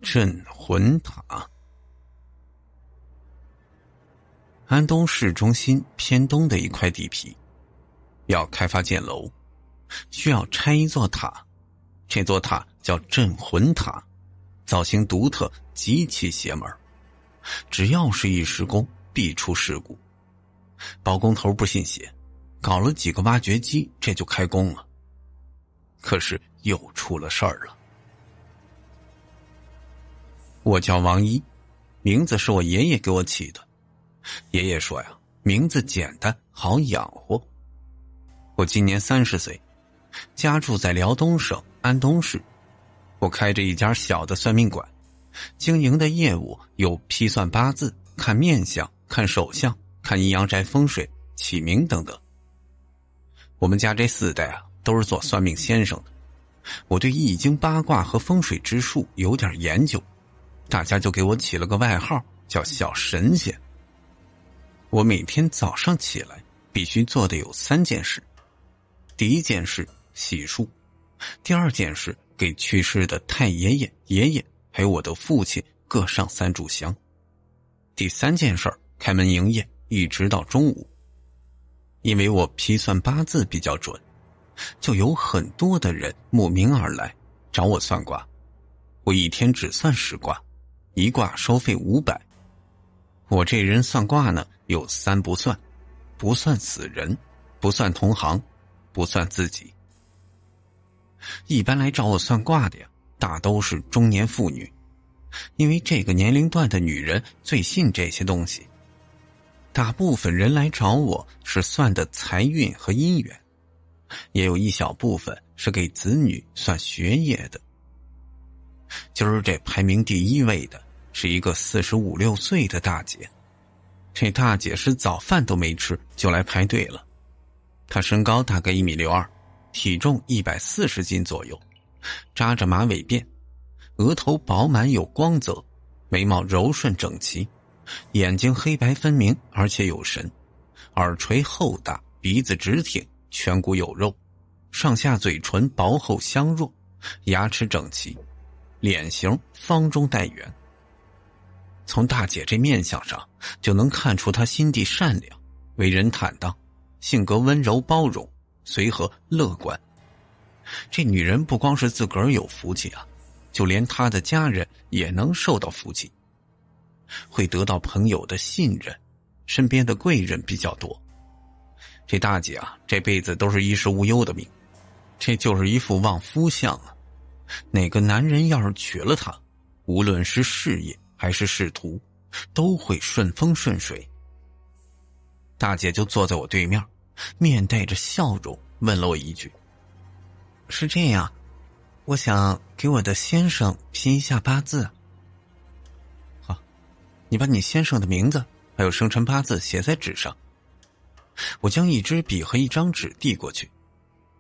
镇魂塔。安东市中心偏东的一块地皮，要开发建楼，需要拆一座塔。这座塔叫镇魂塔，造型独特，极其邪门。只要是一施工，必出事故。包工头不信邪，搞了几个挖掘机，这就开工了。可是又出了事儿了。我叫王一，名字是我爷爷给我起的。爷爷说呀，名字简单好养活。我今年30岁，家住在辽东省安东市。我开着一家小的算命馆，经营的业务有批算八字、看面相、看手相、看阴阳宅风水、起名等等。我们家这4代啊，都是做算命先生的。我对易经八卦和风水之术有点研究，大家就给我起了个外号，叫小神仙。我每天早上起来必须做的有3件事。第一件事洗漱，第二件事给去世的太爷爷、爷爷还有我的父亲各上3炷香。第3件事开门营业，一直到中午。因为我批算八字比较准，就有很多的人慕名而来找我算卦。我一天只算10卦，一卦收费500。我这人算卦呢，有3不算：不算死人，不算同行，不算自己。一般来找我算卦的呀，大都是中年妇女，因为这个年龄段的女人最信这些东西。大部分人来找我是算的财运和姻缘，也有一小部分是给子女算学业的。今儿这排名第1位的是一个45、6岁的大姐。这大姐是早饭都没吃就来排队了。她身高大概1.62米，体重140斤左右，扎着马尾辫，额头饱满有光泽，眉毛柔顺整齐，眼睛黑白分明而且有神，耳垂厚大，鼻子直挺，颧骨有肉，上下嘴唇薄厚香弱，牙齿整齐，脸型方中带圆。从大姐这面相上就能看出她心地善良，为人坦荡，性格温柔包容，随和乐观。这女人不光是自个儿有福气啊，就连她的家人也能受到福气，会得到朋友的信任，身边的贵人比较多。这大姐啊，这辈子都是衣食无忧的命，这就是一副旺夫相啊。哪个男人要是娶了她，无论是事业还是仕途，都会顺风顺水。大姐就坐在我对面，面带着笑容问了我一句：是这样，我想给我的先生拼一下八字。好，你把你先生的名字还有生辰八字写在纸上。我将一支笔和一张纸递过去，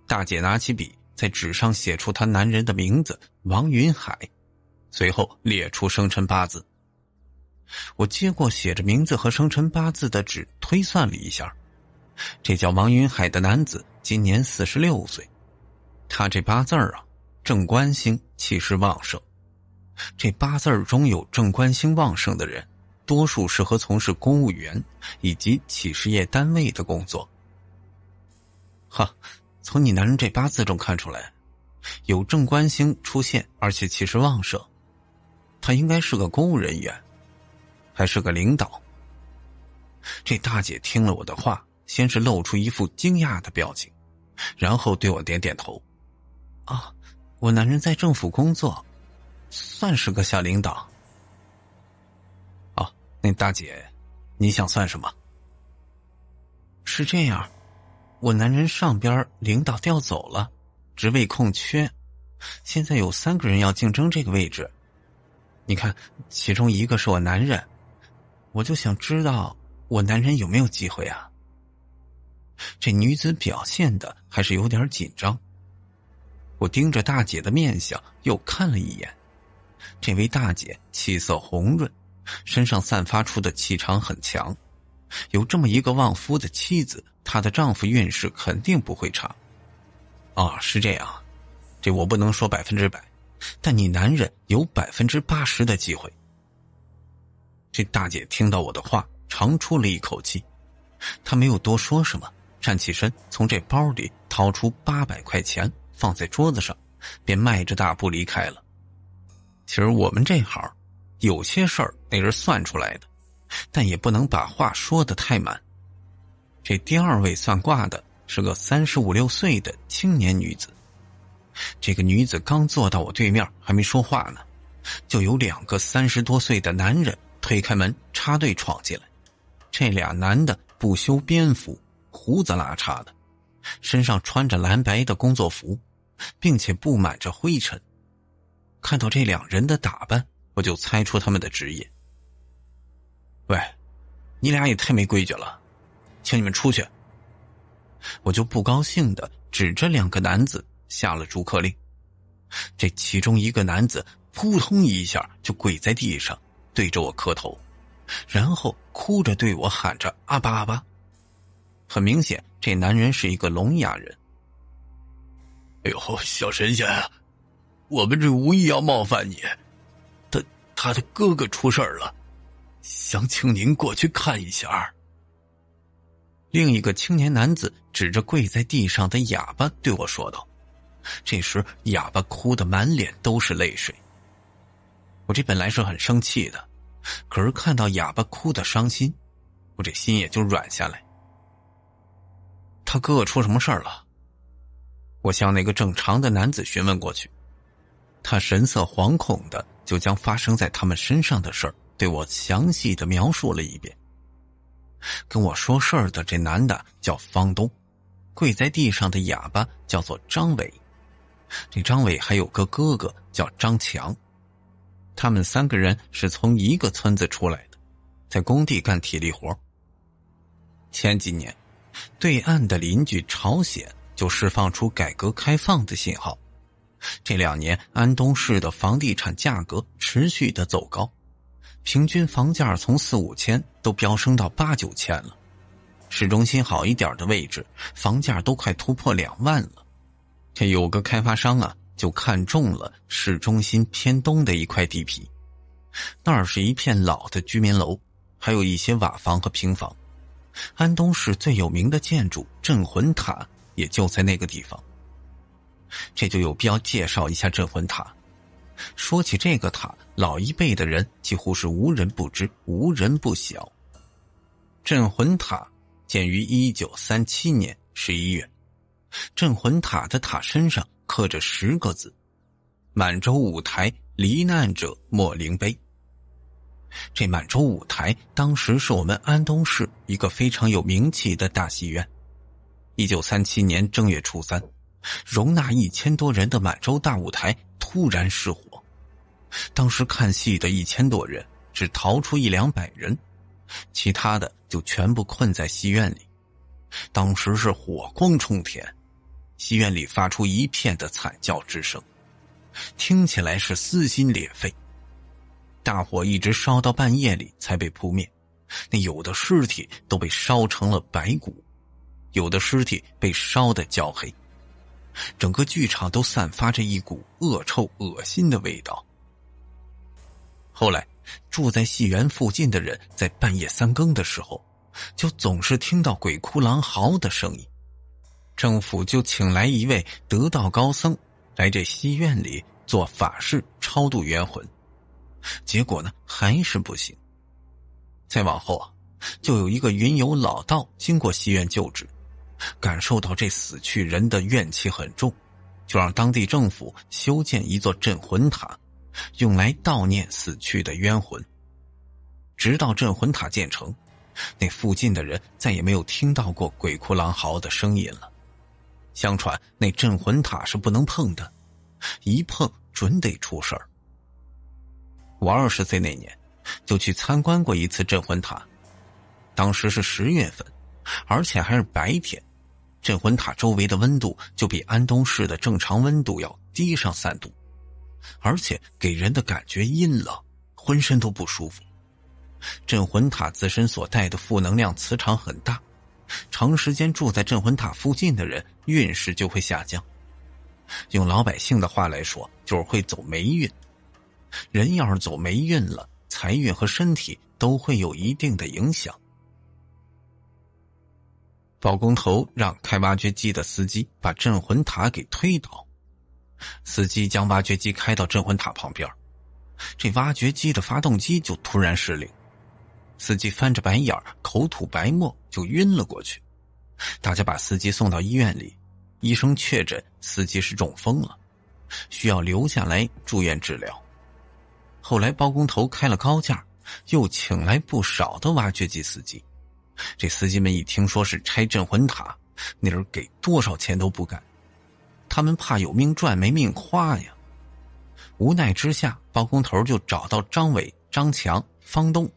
大姐拿起笔在纸上写出她男人的名字王云海，随后列出生辰八字。我接过写着名字和生辰八字的纸，推算了一下，这叫王云海的男子今年46岁。他这八字啊，正官星气势旺盛。这八字中有正官星旺盛的人，多数适合从事公务员以及企事业单位的工作。哈，从你男人这八字中看出来，有正官星出现，而且气势旺盛，他应该是个公务人员，还是个领导。这大姐听了我的话，先是露出一副惊讶的表情，然后对我点点头。啊，我男人在政府工作，算是个小领导。哦，那大姐，你想算什么？是这样，我男人上边领导调走了，职位空缺，现在有3个人要竞争这个位置。你看，其中一个是我男人，我就想知道我男人有没有机会啊。这女子表现的还是有点紧张。我盯着大姐的面相又看了一眼，这位大姐气色红润，身上散发出的气场很强，有这么一个旺夫的妻子，她的丈夫运势肯定不会差。啊，是这样，这我不能说100%，但你男人有80%的机会。这大姐听到我的话，长出了一口气，她没有多说什么，站起身，从这包里掏出800块钱放在桌子上，便迈着大步离开了。其实我们这行有些事儿那是算出来的，但也不能把话说得太满。这第二位算卦的是个35、6岁的青年女子。这个女子刚坐到我对面，还没说话呢，就有2个30多岁的男人推开门插队闯进来。这俩男的不修边幅，胡子拉碴的，身上穿着蓝白的工作服，并且布满着灰尘。看到这2人的打扮，我就猜出他们的职业。喂，你俩也太没规矩了，请你们出去。我就不高兴地指着2个男子下了逐客令。这其中一个男子扑通一下就跪在地上，对着我磕头，然后哭着对我喊着阿巴阿巴。很明显，这男人是一个聋哑人。哎呦，小神仙啊，我们这无意要冒犯你，他的哥哥出事了，想请您过去看一下。另一个青年男子指着跪在地上的哑巴对我说道。这时哑巴哭得满脸都是泪水。我这本来是很生气的，可是看到哑巴哭得伤心，我这心也就软下来。他哥哥出什么事儿了？我向那个正常的男子询问过去。他神色惶恐的就将发生在他们身上的事儿对我详细的描述了一遍。跟我说事儿的这男的叫方东，跪在地上的哑巴叫做张伟。这张伟还有个哥哥叫张强，他们3个人是从一个村子出来的，在工地干体力活。前几年，对岸的邻居朝鲜就释放出改革开放的信号。这2年，安东市的房地产价格持续的走高，平均房价从4、5千都飙升到8、9千了。市中心好一点的位置，房价都快突破2万了。这有个开发商啊，就看中了市中心偏东的一块地皮，那儿是一片老的居民楼，还有一些瓦房和平房。安东市最有名的建筑镇魂塔也就在那个地方。这就有必要介绍一下镇魂塔。说起这个塔，老一辈的人几乎是无人不知，无人不晓。镇魂塔建于1937年11月，镇魂塔的塔身上刻着10个字：满洲舞台，罹难者莫灵碑。这满洲舞台当时是我们安东市一个非常有名气的大戏院。1937年正月初3，容纳1000多人的满洲大舞台突然失火。当时看戏的1000多人只逃出100-200人，其他的就全部困在戏院里。当时是火光冲天，戏院里发出一片的惨叫之声，听起来是撕心裂肺。大火一直烧到半夜里才被扑灭，那有的尸体都被烧成了白骨，有的尸体被烧得焦黑，整个剧场都散发着一股恶臭恶心的味道。后来住在戏园附近的人在半夜3更的时候，就总是听到鬼哭狼嚎的声音。政府就请来一位得道高僧来这戏院里做法事超度冤魂，结果呢还是不行。再往后啊，就有一个云游老道经过戏院救治，感受到这死去人的怨气很重，就让当地政府修建一座镇魂塔，用来悼念死去的冤魂。直到镇魂塔建成，那附近的人再也没有听到过鬼哭狼嚎的声音了。相传那镇魂塔是不能碰的，一碰准得出事儿。我20岁那年就去参观过一次镇魂塔，当时是10月份，而且还是白天，镇魂塔周围的温度就比安东市的正常温度要低上3度，而且给人的感觉阴冷，浑身都不舒服。镇魂塔自身所带的负能量磁场很大，长时间住在镇魂塔附近的人运势就会下降。用老百姓的话来说，就是会走霉运。人要是走霉运了，财运和身体都会有一定的影响。包工头让开挖掘机的司机把镇魂塔给推倒，司机将挖掘机开到镇魂塔旁边，这挖掘机的发动机就突然失灵，司机翻着白眼，口吐白沫，就晕了过去。大家把司机送到医院里，医生确诊司机是中风了，需要留下来住院治疗。后来包工头开了高价，又请来不少的挖掘机司机。这司机们一听说是拆镇魂塔，那人给多少钱都不干，他们怕有命赚没命花呀。无奈之下，包工头就找到张伟、张强、方东，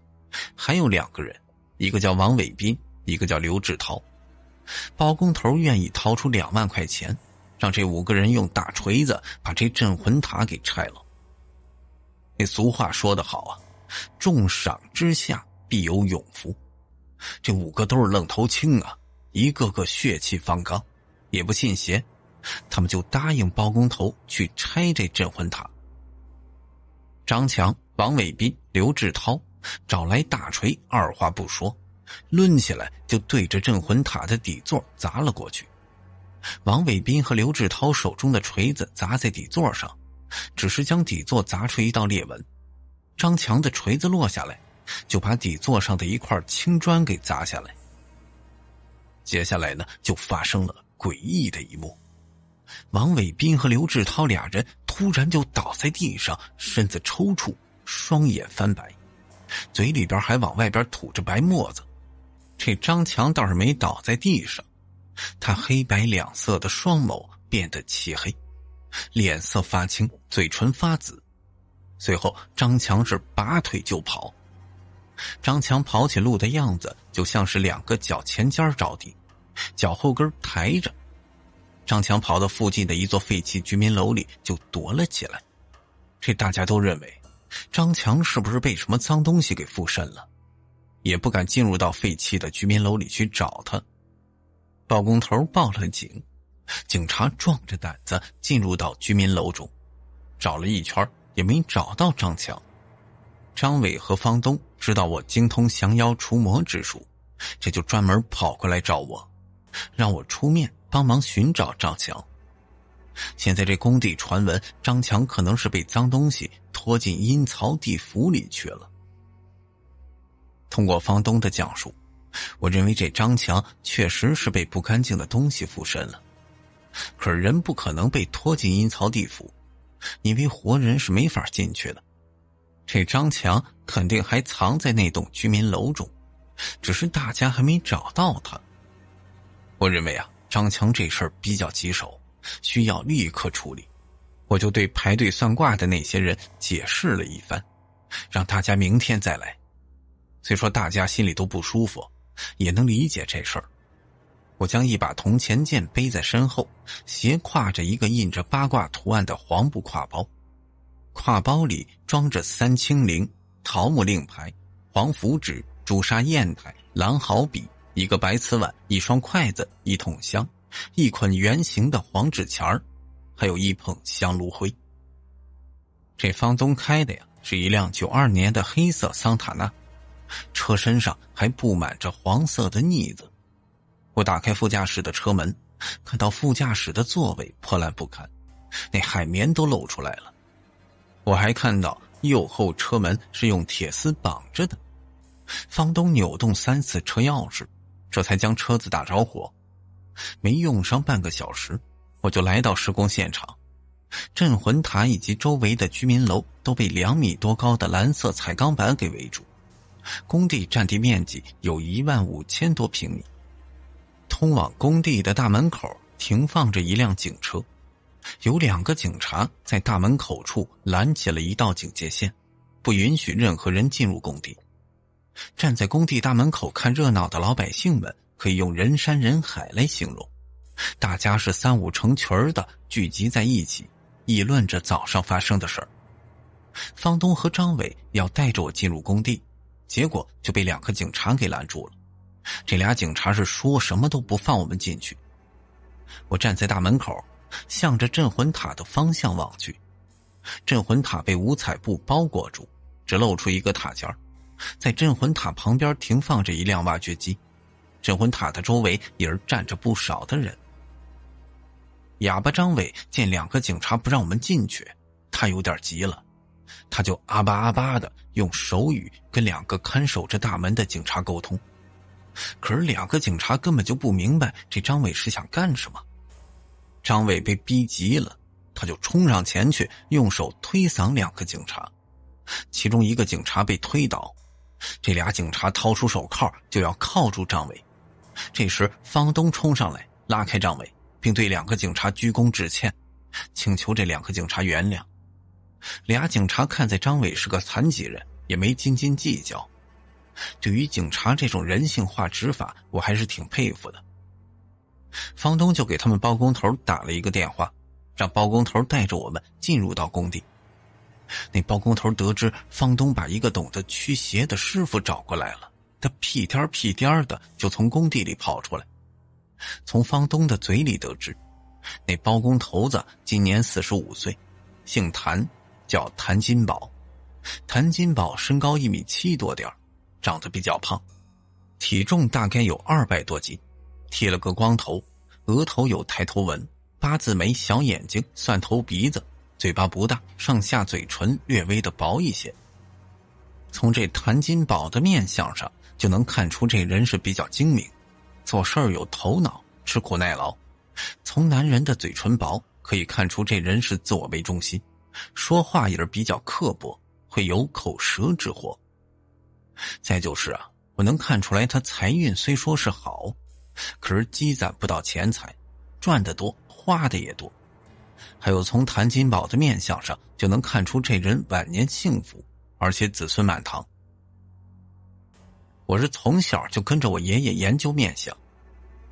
还有2个人，一个叫王伟斌，一个叫刘志涛。包工头愿意掏出2万块钱，让这5个人用大锤子把这镇魂塔给拆了。那俗话说得好啊，重赏之下必有勇夫。这5个都是愣头青啊，一个个血气方刚，也不信邪，他们就答应包工头去拆这镇魂塔。张强、王伟斌、刘志涛找来大锤，二话不说，抡起来就对着镇魂塔的底座砸了过去。王伟斌和刘志涛手中的锤子砸在底座上，只是将底座砸出一道裂纹。张强的锤子落下来，就把底座上的一块青砖给砸下来。接下来呢，就发生了诡异的一幕。王伟斌和刘志涛俩人突然就倒在地上，身子抽搐，双眼翻白，嘴里边还往外边吐着白沫子。这张强倒是没倒在地上，他黑白两色的双眸变得漆黑，脸色发青，嘴唇发紫。随后张强是拔腿就跑。张强跑起路的样子就像是2个脚前尖着地，脚后跟抬着。张强跑到附近的一座废弃居民楼里就躲了起来。这大家都认为张强是不是被什么脏东西给附身了，也不敢进入到废弃的居民楼里去找他。包工头报了警，警察壮着胆子进入到居民楼中，找了一圈也没找到张强。张伟和方东知道我精通降妖除魔之术，这就专门跑过来找我，让我出面帮忙寻找张强。现在这工地传闻张强可能是被脏东西拖进阴曹地府里去了。通过方东的讲述，我认为这张强确实是被不干净的东西附身了。可是人不可能被拖进阴曹地府，因为活人是没法进去的。这张强肯定还藏在那栋居民楼中，只是大家还没找到他。我认为啊，张强这事儿比较棘手，需要立刻处理。我就对排队算卦的那些人解释了一番，让大家明天再来。虽说大家心里都不舒服，也能理解这事儿。我将一把铜钱剑背在身后，斜挎着一个印着八卦图案的黄布挎包，挎包里装着3清灵、桃木令牌、黄符纸、朱砂砚台、狼毫笔、一个白瓷碗、一双筷子、一桶香、一捆圆形的黄纸钱儿，还有一捧香炉灰。这方东开的呀，是一辆92年的黑色桑塔纳，车身上还布满着黄色的腻子。我打开副驾驶的车门，看到副驾驶的座位破烂不堪，那海绵都露出来了。我还看到右后车门是用铁丝绑着的。方东扭动3次车钥匙，这才将车子打着火。没用上半个小时，我就来到施工现场。镇魂塔以及周围的居民楼都被2米多高的蓝色彩钢板给围住。工地占地面积有15000多平米。通往工地的大门口停放着一辆警车，有2个警察在大门口处拦起了一道警戒线，不允许任何人进入工地。站在工地大门口看热闹的老百姓们可以用人山人海来形容，大家是3、5成群的聚集在一起，议论着早上发生的事儿。方东和张伟要带着我进入工地，结果就被2个警察给拦住了。这俩警察是说什么都不放我们进去。我站在大门口，向着镇魂塔的方向望去。镇魂塔被五彩布包裹住，只露出一个塔尖。在镇魂塔旁边停放着一辆挖掘机，镇魂塔的周围也是站着不少的人。哑巴张伟见2个警察不让我们进去，他有点急了，他就阿巴阿巴的用手语跟2个看守着大门的警察沟通。可是2个警察根本就不明白这张伟是想干什么。张伟被逼急了，他就冲上前去，用手推搡2个警察，其中一个警察被推倒，这俩警察掏出手铐就要铐住张伟。这时方东冲上来拉开张伟，并对2个警察鞠躬致歉，请求这2个警察原谅。俩警察看在张伟是个残疾人，也没斤斤计较。对于警察这种人性化执法，我还是挺佩服的。方东就给他们包工头打了一个电话，让包工头带着我们进入到工地。那包工头得知方东把一个懂得驱邪的师傅找过来了，他屁颠屁颠的就从工地里跑出来。从方东的嘴里得知，那包工头子今年45岁，姓谭，叫谭金宝。谭金宝身高1.7米多点，长得比较胖，体重大概有200多斤，剃了个光头，额头有抬头纹，8字眉，小眼睛，蒜头鼻子，嘴巴不大，上下嘴唇略微的薄一些。从这谭金宝的面相上就能看出这人是比较精明，做事儿有头脑，吃苦耐劳。从男人的嘴唇薄可以看出这人是自我为中心，说话也是比较刻薄，会有口舌之祸。再就是啊，我能看出来他财运虽说是好，可是积攒不到钱财，赚得多，花的也多。还有从谭金宝的面相上就能看出这人晚年幸福，而且子孙满堂。我是从小就跟着我爷爷研究面相，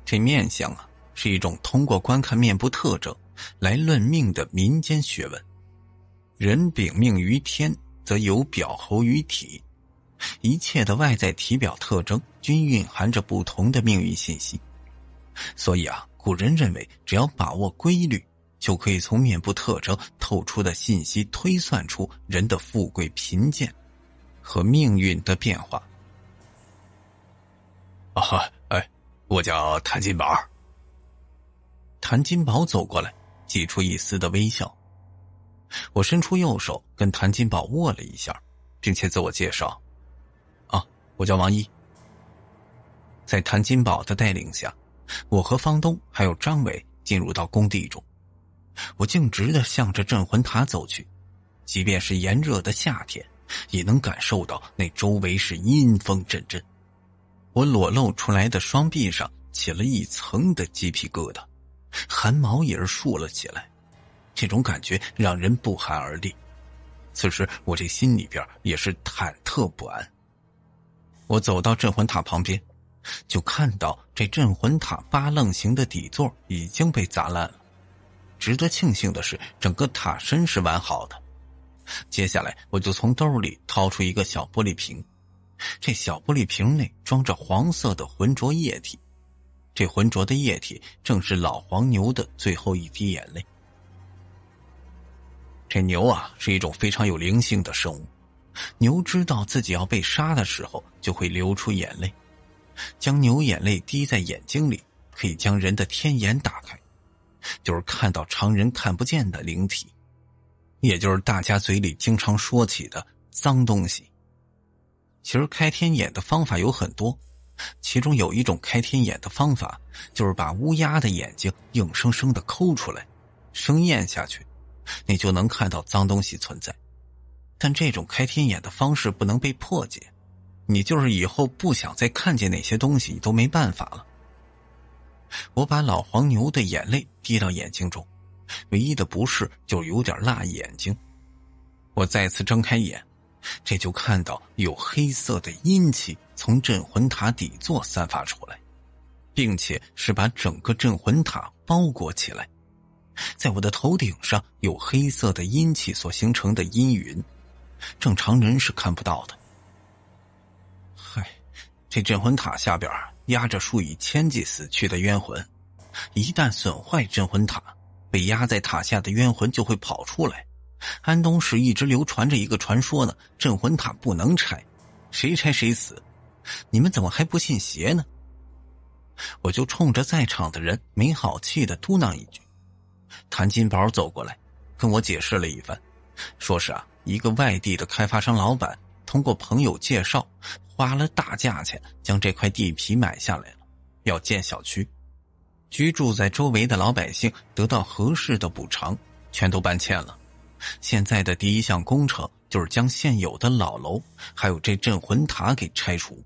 这面相啊，是一种通过观看面部特征来论命的民间学问。人禀命于天，则有表候于体，一切的外在体表特征均蕴含着不同的命运信息。所以啊，古人认为只要把握规律，就可以从面部特征透出的信息推算出人的富贵贫贱和命运的变化。我叫谭金宝。谭金宝走过来，挤出一丝的微笑。我伸出右手跟谭金宝握了一下，并且自我介绍：我叫王一。在谭金宝的带领下，我和方东还有张伟进入到工地中。我径直地向着镇魂塔走去，即便是炎热的夏天，也能感受到那周围是阴风阵阵。我裸露出来的双臂上起了一层的鸡皮疙瘩，汗毛也是竖了起来，这种感觉让人不寒而栗。此时我这心里边也是忐忑不安。我走到镇魂塔旁边，就看到这镇魂塔8棱形的底座已经被砸烂了。值得庆幸的是，整个塔身是完好的。接下来我就从兜里掏出一个小玻璃瓶，这小玻璃瓶内装着黄色的浑浊液体，这浑浊的液体正是老黄牛的最后一滴眼泪。这牛啊，是一种非常有灵性的生物，牛知道自己要被杀的时候就会流出眼泪，将牛眼泪滴在眼睛里，可以将人的天眼打开，就是看到常人看不见的灵体，也就是大家嘴里经常说起的脏东西。其实开天眼的方法有很多，其中有一种开天眼的方法，就是把乌鸦的眼睛硬生生的抠出来，生咽下去，你就能看到脏东西存在。但这种开天眼的方式不能被破解，你就是以后不想再看见那些东西都没办法了。我把老黄牛的眼泪滴到眼睛中，唯一的不适就是有点辣眼睛。我再次睁开眼，这就看到有黑色的阴气从镇魂塔底座散发出来，并且是把整个镇魂塔包裹起来。在我的头顶上有黑色的阴气所形成的阴云，正常人是看不到的。这镇魂塔下边压着数以千计死去的冤魂，一旦损坏镇魂塔，被压在塔下的冤魂就会跑出来。安东市一直流传着一个传说呢，镇魂塔不能拆，谁拆谁死。你们怎么还不信邪呢？我就冲着在场的人没好气地嘟囔一句。谭金宝走过来跟我解释了一番，说是一个外地的开发商老板通过朋友介绍，花了大价钱将这块地皮买下来了，要建小区，居住在周围的老百姓得到合适的补偿，全都搬迁了。现在的第一项工程就是将现有的老楼还有这镇魂塔给拆除。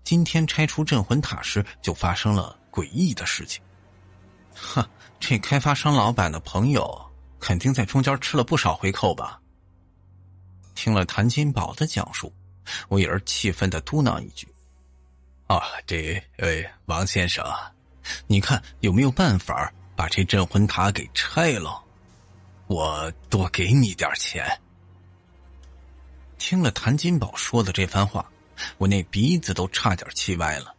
今天拆除镇魂塔时就发生了诡异的事情。这开发商老板的朋友肯定在中间吃了不少回扣吧。听了谭金宝的讲述，我也是气愤地嘟囔一句：王先生，你看有没有办法把这镇魂塔给拆了，我多给你点钱。听了谭金宝说的这番话，我那鼻子都差点气歪了。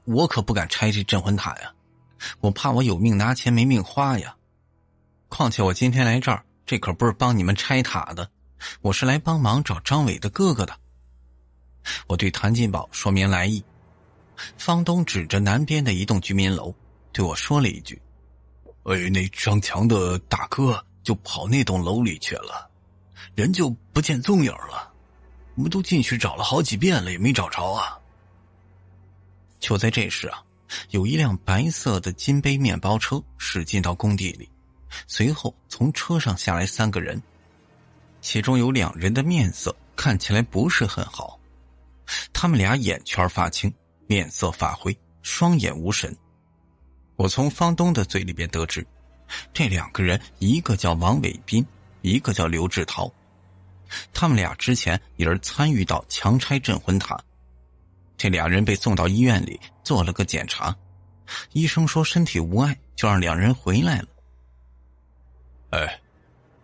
我可不敢拆这镇魂塔呀，我怕我有命拿钱没命花呀。况且我今天来这儿，这可不是帮你们拆塔的，我是来帮忙找张伟的哥哥的。我对谭金宝说明来意。房东指着南边的一栋居民楼对我说了一句：那张强的大哥就跑那栋楼里去了，人就不见踪影了，我们都进去找了好几遍了，也没找着啊。就在这时有一辆白色的金杯面包车驶进到工地里，随后从车上下来3个人，其中有2人的面色看起来不是很好，他们俩眼圈发青，面色发灰，双眼无神。我从房东的嘴里边得知，这2个人一个叫王伟斌，一个叫刘志涛，他们俩之前也是参与到强拆镇魂塔。这2人被送到医院里做了个检查，医生说身体无碍，就让2人回来了。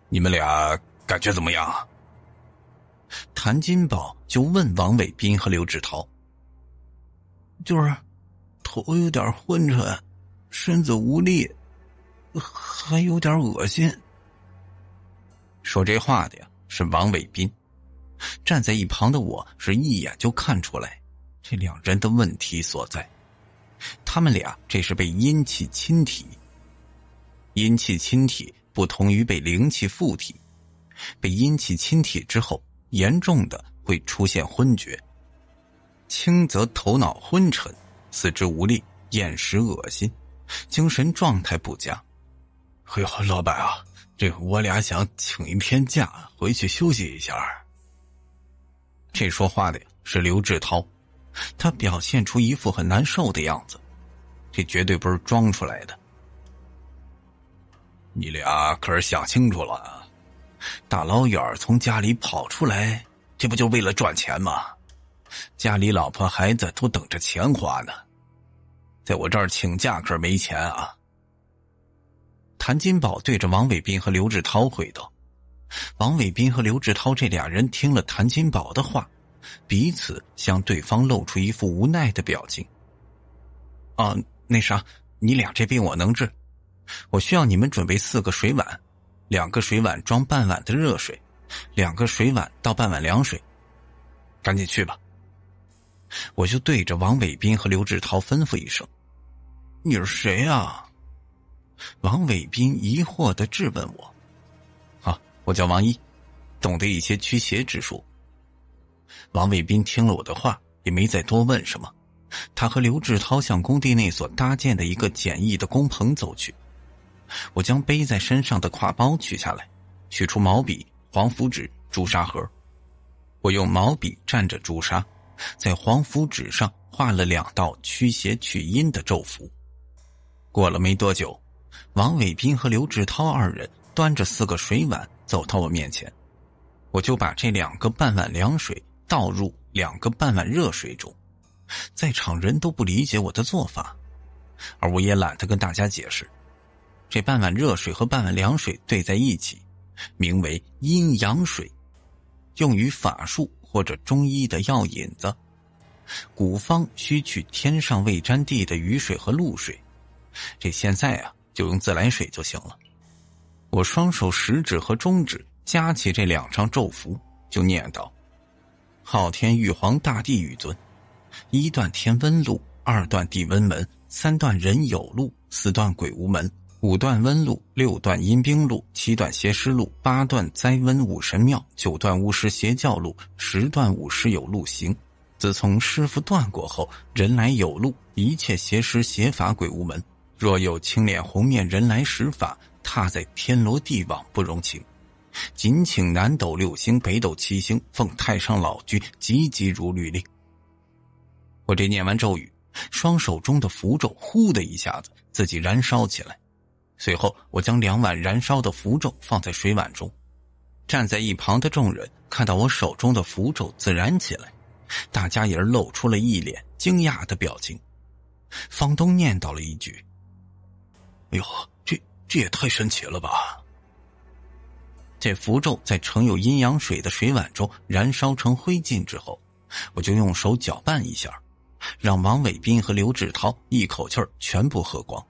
你们俩感觉怎么样？谭金宝就问王伟斌和刘志涛。就是头有点昏沉，身子无力，还有点恶心。说这话的是王伟斌，站在一旁的我是一眼就看出来这2人的问题所在。他们俩这是被阴气侵体。阴气侵体不同于被灵气附体，被阴气侵体之后，严重的会出现昏厥，轻则头脑昏沉，四肢无力，厌食恶心，精神状态不佳。老板这我俩想请一天假回去休息一下。这说话的是刘志涛，他表现出一副很难受的样子，这绝对不是装出来的。你俩可是想清楚了，大老远从家里跑出来，这不就为了赚钱吗？家里老婆孩子都等着钱花呢，在我这儿请假可是没钱啊。谭金宝对着王伟斌和刘志涛回道。王伟斌和刘志涛这2人听了谭金宝的话，彼此向对方露出一副无奈的表情。那啥，你俩这病我能治，我需要你们准备4个水碗，2个水碗装半碗的热水，2个水碗倒半碗凉水，赶紧去吧。我就对着王伟斌和刘志涛吩咐一声。你是谁啊？王伟斌疑惑地质问我。我叫王一，懂得一些驱邪之术。王伟斌听了我的话，也没再多问什么，他和刘志涛向工地内所搭建的一个简易的工棚走去。我将背在身上的挎包取下来，取出毛笔、黄符纸、朱砂盒。我用毛笔蘸着朱砂，在黄符纸上画了2道驱邪取阴的咒符。过了没多久，王伟斌和刘志涛2人端着4个水碗走到我面前，我就把这2个半碗凉水倒入2个半碗热水中。在场人都不理解我的做法，而我也懒得跟大家解释。这半碗热水和半碗凉水兑在一起，名为阴阳水，用于法术或者中医的药引子。古方需取天上未沾地的雨水和露水，这现在就用自来水就行了。我双手食指和中指夹起这2张咒符，就念道：昊天玉皇大帝玉尊，1段天温路，2段地温门，3段人有路，4段鬼无门，5段温路，6段阴兵路，7段邪师路，8段灾瘟武神庙，9段巫师邪教路，10段武师有路行。自从师傅断过后，人来有路，一切邪师邪法鬼无门。若有青脸红面人来使法，踏在天罗地网不容情。谨请南斗6星北斗7星奉太上老君急急如律令。我这念完咒语，双手中的符咒呼的一下子自己燃烧起来。随后我将2碗燃烧的符咒放在水碗中，站在一旁的众人看到我手中的符咒自燃起来，大家也露出了一脸惊讶的表情。房东念叨了一句：哎呦，这也太神奇了吧。这符咒在盛有阴阳水的水碗中燃烧成灰烬之后，我就用手搅拌一下，让王伟斌和刘志涛一口气全部喝光。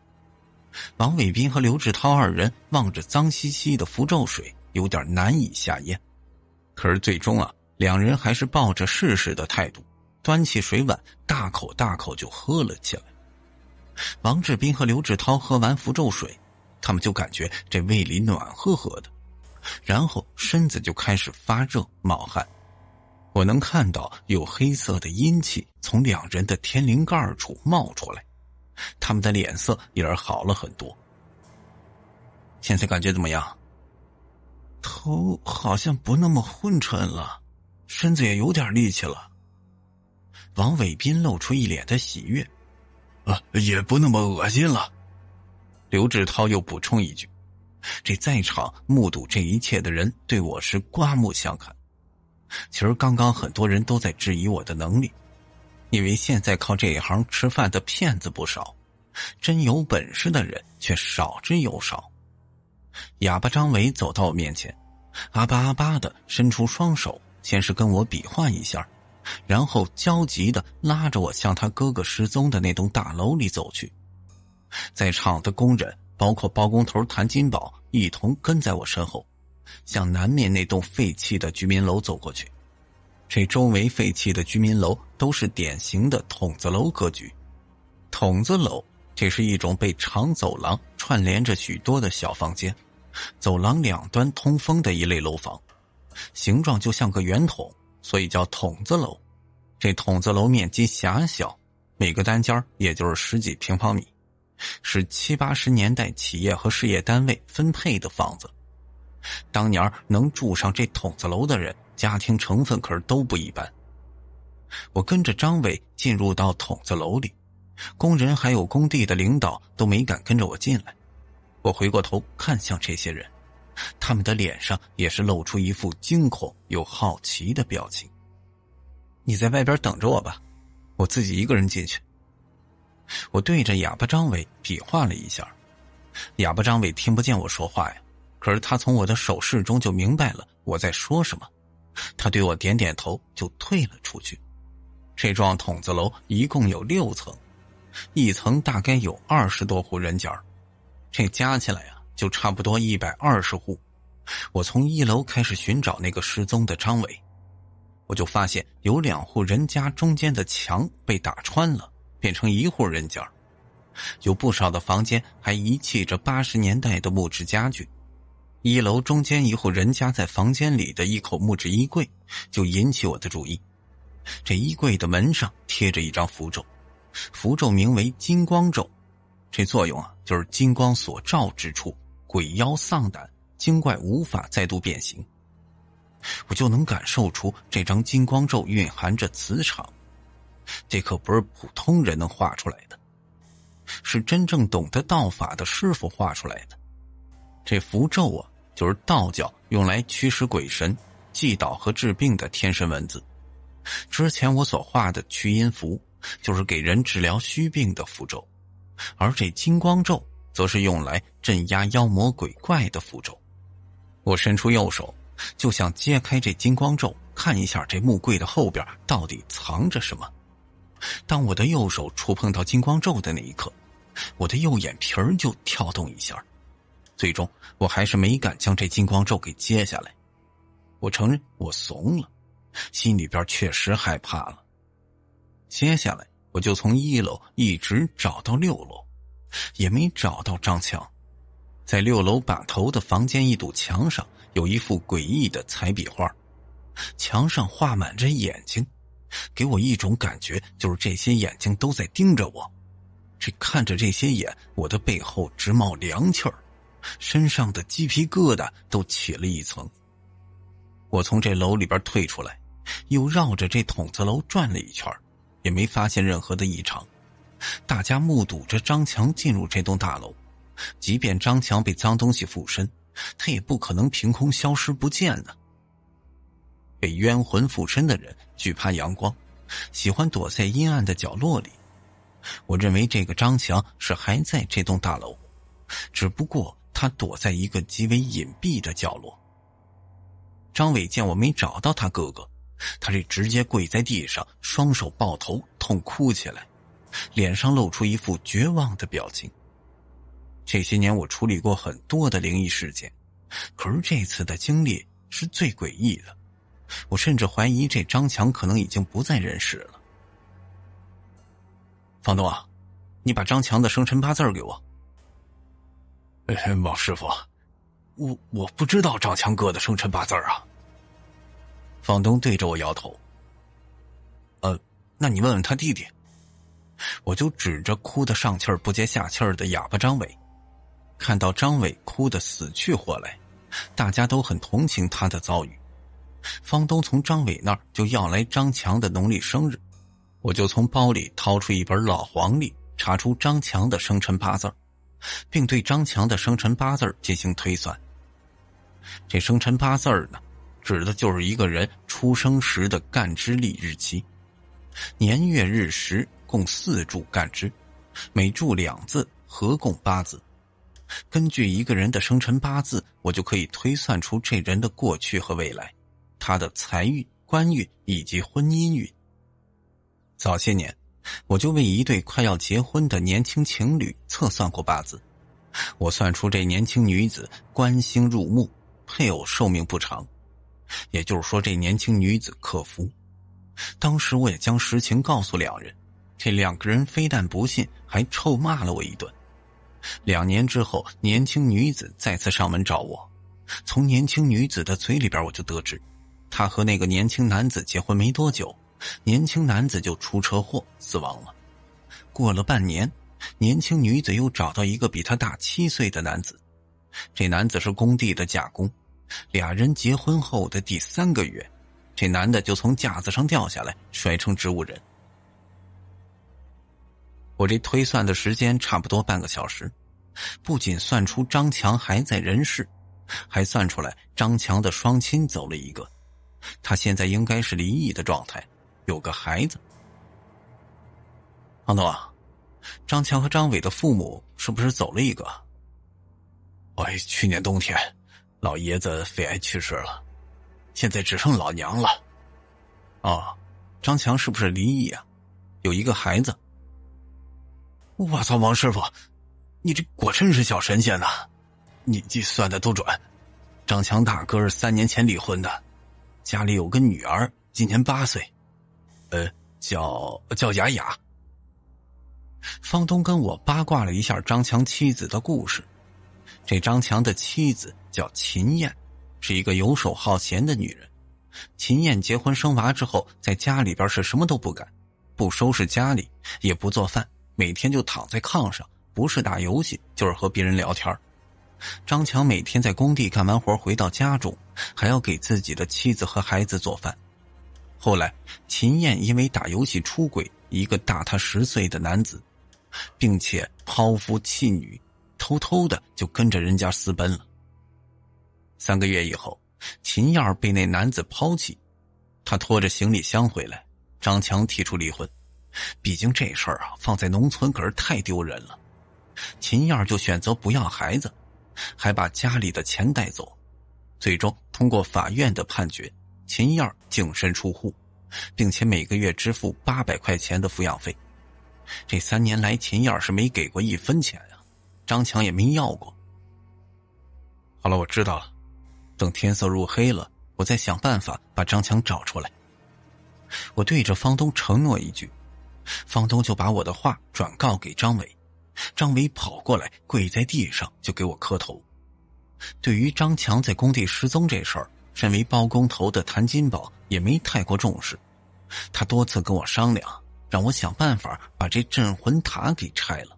王伟斌和刘志涛2人望着脏兮兮的符咒水，有点难以下咽。可是最终2人还是抱着试试的态度，端起水碗大口大口就喝了起来。王志斌和刘志涛喝完符咒水，他们就感觉这胃里暖和和的，然后身子就开始发热冒汗。我能看到有黑色的阴气从2人的天灵盖处冒出来，他们的脸色也是好了很多。现在感觉怎么样？头好像不那么昏沉了，身子也有点力气了。王伟斌露出一脸的喜悦。也不那么恶心了。刘志涛又补充一句，这在场目睹这一切的人对我是刮目相看。其实刚刚很多人都在质疑我的能力，因为现在靠这一行吃饭的骗子不少，真有本事的人却少之又少。哑巴张伟走到我面前，阿巴阿巴的伸出双手，先是跟我比划一下，然后焦急地拉着我向他哥哥失踪的那栋大楼里走去。在场的工人包括包工头谭金宝一同跟在我身后，向南面那栋废弃的居民楼走过去。这周围废弃的居民楼都是典型的筒子楼格局。筒子楼，这是一种被长走廊串联着许多的小房间，走廊2端通风的一类楼房，形状就像个圆筒，所以叫筒子楼。这筒子楼面积狭小，每个单间也就是10几平方米，是70、80年代企业和事业单位分配的房子。当年能住上这筒子楼的人，家庭成分可是都不一般。我跟着张伟进入到筒子楼里，工人还有工地的领导都没敢跟着我进来。我回过头看向这些人，他们的脸上也是露出一副惊恐又好奇的表情。你在外边等着我吧，我自己一个人进去。我对着哑巴张伟比划了一下，哑巴张伟听不见我说话呀，可是他从我的手势中就明白了我在说什么，他对我点点头就退了出去。这幢筒子楼一共有6层，一层大概有20多户人家，这加起来就差不多120户。我从1楼开始寻找那个失踪的张伟，我就发现有2户人家中间的墙被打穿了，变成1户人家。有不少的房间还遗弃着80年代的木质家具。1楼中间一户人家在房间里的一口木质衣柜就引起我的注意。这衣柜的门上贴着一张符咒，符咒名为金光咒，这作用就是金光所照之处，鬼妖丧胆，精怪无法再度变形。我就能感受出这张金光咒蕴含着磁场，这可不是普通人能画出来的，是真正懂得道法的师傅画出来的。这符咒就是道教用来驱使鬼神、祭祷和治病的天神文字。之前我所画的驱阴符就是给人治疗虚病的符咒，而这金光咒则是用来镇压妖魔鬼怪的符咒。我伸出右手就想揭开这金光咒，看一下这木柜的后边到底藏着什么。当我的右手触碰到金光咒的那一刻，我的右眼皮儿就跳动一下。最终我还是没敢将这金光咒给揭下来。我承认我怂了，心里边确实害怕了。接下来我就从1楼一直找到6楼，也没找到张强。在6楼把头的房间一堵墙上有一幅诡异的彩笔画，墙上画满着眼睛，给我一种感觉，就是这些眼睛都在盯着我。看着这些眼，我的背后直冒凉气儿，身上的鸡皮疙瘩都起了一层。我从这楼里边退出来，又绕着这筒子楼转了一圈，也没发现任何的异常。大家目睹着张强进入这栋大楼，即便张强被脏东西附身，他也不可能凭空消失不见呢。被冤魂附身的人惧怕阳光，喜欢躲在阴暗的角落里。我认为这个张强是还在这栋大楼，只不过他躲在一个极为隐蔽的角落。张伟见我没找到他哥哥，他这直接跪在地上，双手抱头痛哭起来，脸上露出一副绝望的表情。这些年我处理过很多的灵异事件，可是这次的经历是最诡异的。我甚至怀疑这张强可能已经不在人世了。房东啊，你把张强的生辰八字给我。王师傅，我不知道张强哥的生辰八字啊。房东对着我摇头。那你问问他弟弟。我就指着哭得上气儿不接下气儿的哑巴张伟。看到张伟哭得死去活来，大家都很同情他的遭遇。房东从张伟那儿就要来张强的农历生日，我就从包里掏出一本老黄历，查出张强的生辰八字，并对张强的生辰八字进行推算。这生辰八字呢，指的就是一个人出生时的干支历日期，年月日时共4柱干支，每柱2字，合共8字。根据一个人的生辰八字，我就可以推算出这人的过去和未来，他的财运、官运以及婚姻运。早些年，我就为一对快要结婚的年轻情侣测算过八字。我算出这年轻女子官星入木，配偶寿命不长，也就是说这年轻女子克夫。当时我也将实情告诉2人，这2个人非但不信，还臭骂了我一顿。2年之后，年轻女子再次上门找我，从年轻女子的嘴里边我就得知，她和那个年轻男子结婚没多久，年轻男子就出车祸死亡了。过了半年，年轻女子又找到一个比她大7岁的男子，这男子是工地的甲工。2人结婚后的第3个月，这男的就从架子上掉下来，摔成植物人。我这推算的时间差不多半个小时，不仅算出张强还在人世，还算出来张强的双亲走了一个，他现在应该是离异的状态，有个孩子。房东啊，张强和张伟的父母是不是走了一个？去年冬天老爷子肺癌去世了，现在只剩老娘了。张强是不是离异啊？有一个孩子。我操，王师傅，你这果真是小神仙呐！你计算的都准。张强大哥是3年前离婚的，家里有个女儿，今年8岁，叫雅雅。房东跟我八卦了一下张强妻子的故事。这张强的妻子叫秦燕，是一个游手好闲的女人。秦燕结婚生娃之后，在家里边是什么都不干，不收拾家里，也不做饭，每天就躺在炕上，不是打游戏就是和别人聊天。张强每天在工地干完活回到家中，还要给自己的妻子和孩子做饭。后来秦燕因为打游戏出轨一个大她10岁的男子，并且抛夫弃女，偷偷的就跟着人家私奔了。3个月以后，秦燕被那男子抛弃，他拖着行李箱回来，张强提出离婚。毕竟这事儿放在农村可是太丢人了。秦燕就选择不要孩子，还把家里的钱带走。最终通过法院的判决，秦燕净身出户，并且每个月支付800块钱的抚养费。这3年来秦燕是没给过1分钱啊，张强也没要过。好了，我知道了，等天色入黑了，我再想办法把张强找出来。我对着房东承诺一句，房东就把我的话转告给张伟。张伟跑过来跪在地上就给我磕头。对于张强在工地失踪这事儿，身为包工头的谭金宝也没太过重视，他多次跟我商量，让我想办法把这镇魂塔给拆了。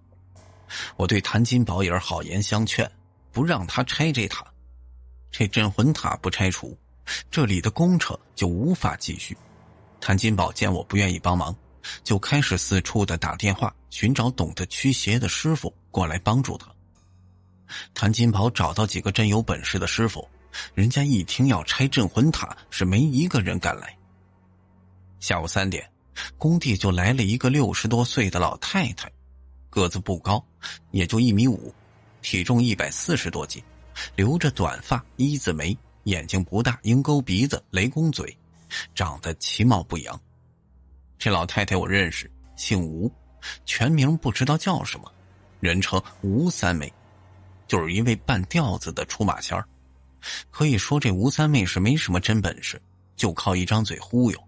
我对谭金宝也是好言相劝，不让他拆这塔。这镇魂塔不拆除，这里的工程就无法继续。谭金宝见我不愿意帮忙，就开始四处的打电话寻找懂得驱邪的师傅过来帮助他。谭金宝找到几个真有本事的师傅，人家一听要拆镇魂塔，是没一个人敢来。下午3点，工地就来了一个60多岁的老太太，个子不高，也就1.5米，体重140多斤，留着短发，1字眉，眼睛不大，鹰钩鼻子，雷公嘴，长得其貌不扬。这老太太我认识，姓吴，全名不知道叫什么，人称吴三妹，就是一位半吊子的出马仙儿。可以说这吴三妹是没什么真本事，就靠一张嘴忽悠。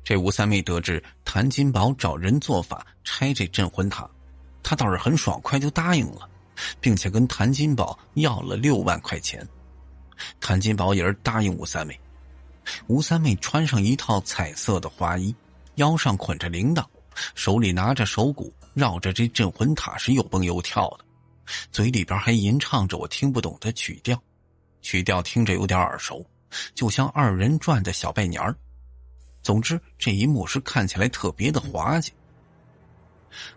这吴三妹得知谭金宝找人做法拆这镇魂塔，她倒是很爽快就答应了，并且跟谭金宝要了6万块钱。谭金宝也是答应吴三妹。吴三妹穿上一套彩色的花衣，腰上捆着铃铛，手里拿着手鼓，绕着这镇魂塔是又蹦又跳的，嘴里边还吟唱着我听不懂的曲调，曲调听着有点耳熟，就像2人转的小拜年儿。总之这一幕是看起来特别的滑稽。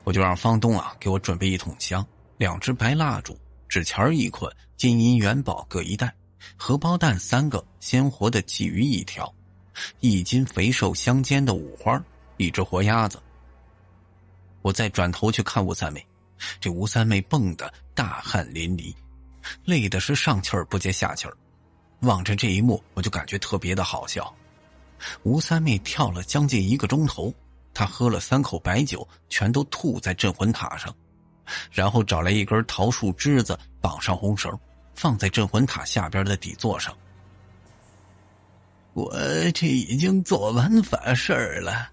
我就让房东给我准备1桶香，2支白蜡烛，纸钱1捆，金银元宝各1袋，荷包蛋3个，鲜活的鲫鱼1条，1斤肥瘦相间的五花，1只活鸭子。我再转头去看吴三妹，这吴三妹蹦得大汗淋漓，累的是上气儿不接下气儿。望着这一幕，我就感觉特别的好笑。吴三妹跳了将近1个钟头，她喝了3口白酒，全都吐在镇魂塔上，然后找来一根桃树枝子，绑上红绳，放在镇魂塔下边的底座上。我这已经做完法事了，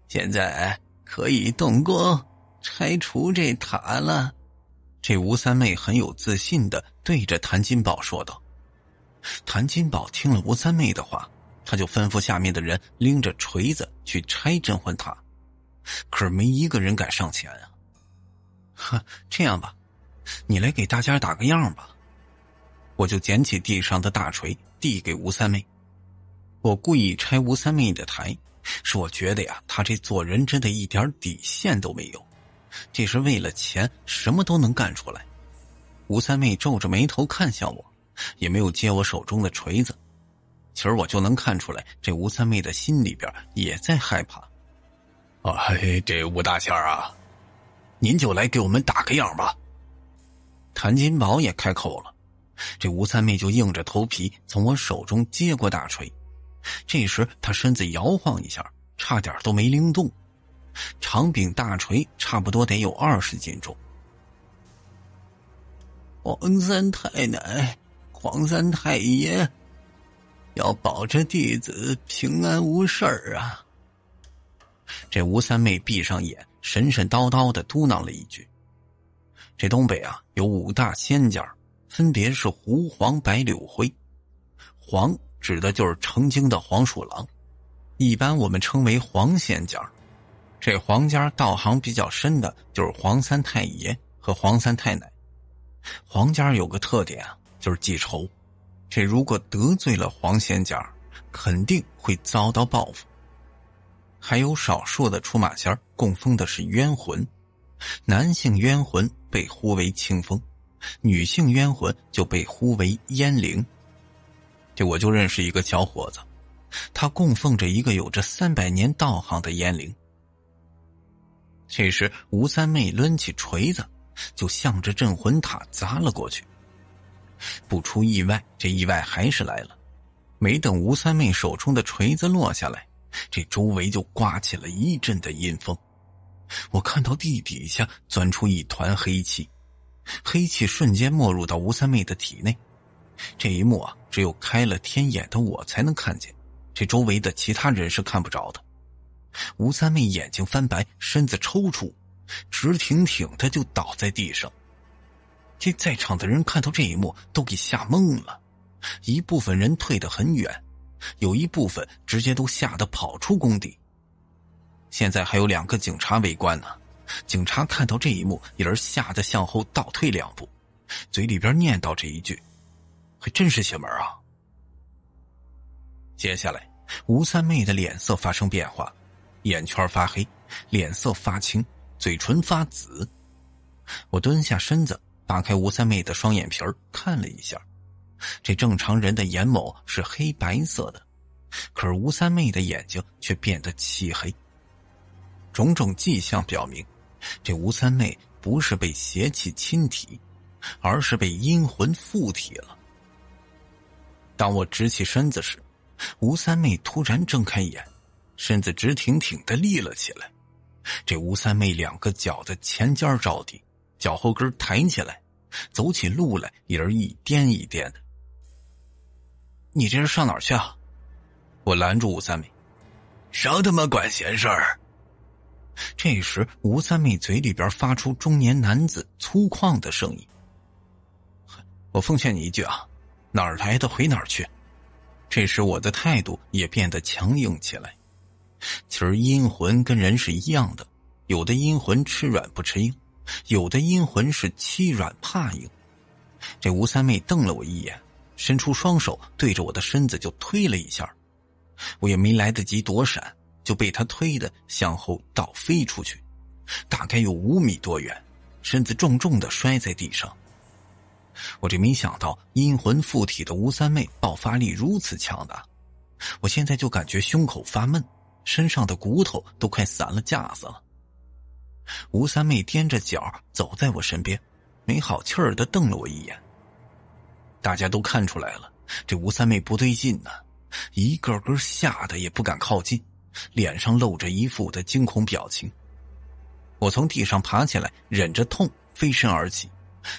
现在可以动工拆除这塔了。这吴三妹很有自信地对着谭金宝说道。谭金宝听了吴三妹的话，他就吩咐下面的人拎着锤子去拆镇魂塔，可是没一个人敢上前啊。这样吧，你来给大家打个样吧。我就捡起地上的大锤递给吴三妹。我故意拆吴三妹的台，是我觉得她这做人真的一点底线都没有，这是为了钱什么都能干出来。吴三妹皱着眉头看向我，也没有接我手中的锤子。其实我就能看出来，这吴三妹的心里边也在害怕。这吴大仙儿您就来给我们打个样吧。谭金宝也开口了。这吴三妹就硬着头皮从我手中接过大锤，这时她身子摇晃一下，差点都没拎动。长柄大锤差不多得有20斤重。黄三太奶，黄三太爷，要保着弟子平安无事儿啊。这吴三妹闭上眼，神神叨叨地嘟囔了一句。这东北有5大仙家，分别是狐、黄、白、柳、灰。黄指的就是成精的黄鼠狼，一般我们称为黄仙家。这黄家道行比较深的就是黄三太爷和黄三太奶。黄家有个特点就是记仇，这如果得罪了黄仙家，肯定会遭到报复。还有少数的出马仙供奉的是冤魂，男性冤魂被呼为清风，女性冤魂就被呼为烟灵。这我就认识一个小伙子，他供奉着一个有着300年道行的烟灵。这时吴三妹抡起锤子就向着镇魂塔砸了过去。不出意外，这意外还是来了。没等吴三妹手中的锤子落下来，这周围就刮起了一阵的阴风。我看到地底下钻出一团黑气，黑气瞬间没入到吴三妹的体内。这一幕啊，只有开了天眼的我才能看见，这周围的其他人是看不着的。吴三妹眼睛翻白，身子抽搐，直挺挺的就倒在地上。这在场的人看到这一幕都给吓懵了，一部分人退得很远，有一部分直接都吓得跑出工地。现在还有2个警察围观呢，警察看到这一幕也是吓得向后倒退2步，嘴里边念叨这一句，还真是邪门啊。接下来吴三妹的脸色发生变化，眼圈发黑，脸色发青，嘴唇发紫。我蹲下身子，扒开吴三妹的双眼皮看了一下，这正常人的眼眸是黑白色的，可是吴三妹的眼睛却变得漆黑。种种迹象表明，这吴三妹不是被邪气侵体，而是被阴魂附体了。当我直起身子时，吴三妹突然睁开眼，身子直挺挺地立了起来。这吴三妹2个脚的前尖着地，脚后跟抬起来，走起路来也是一颠一颠的。你这是上哪儿去啊？我拦住吴三妹。少他妈管闲事儿。这时吴三妹嘴里边发出中年男子粗犷的声音。我奉劝你一句啊，哪儿来的回哪儿去。这时我的态度也变得强硬起来。其实阴魂跟人是一样的，有的阴魂吃软不吃硬，有的阴魂是欺软怕硬。这吴三妹瞪了我一眼，伸出双手对着我的身子就推了一下，我也没来得及躲闪，就被他推的向后倒飞出去，大概有5米多远，身子重重的摔在地上。我这没想到阴魂附体的吴三妹爆发力如此强大，我现在就感觉胸口发闷，身上的骨头都快散了架子了。吴三妹踮着脚走在我身边，没好气儿地瞪了我一眼。大家都看出来了，这吴三妹不对劲呢，一个个吓得也不敢靠近，脸上露着一副的惊恐表情。我从地上爬起来，忍着痛飞身而起，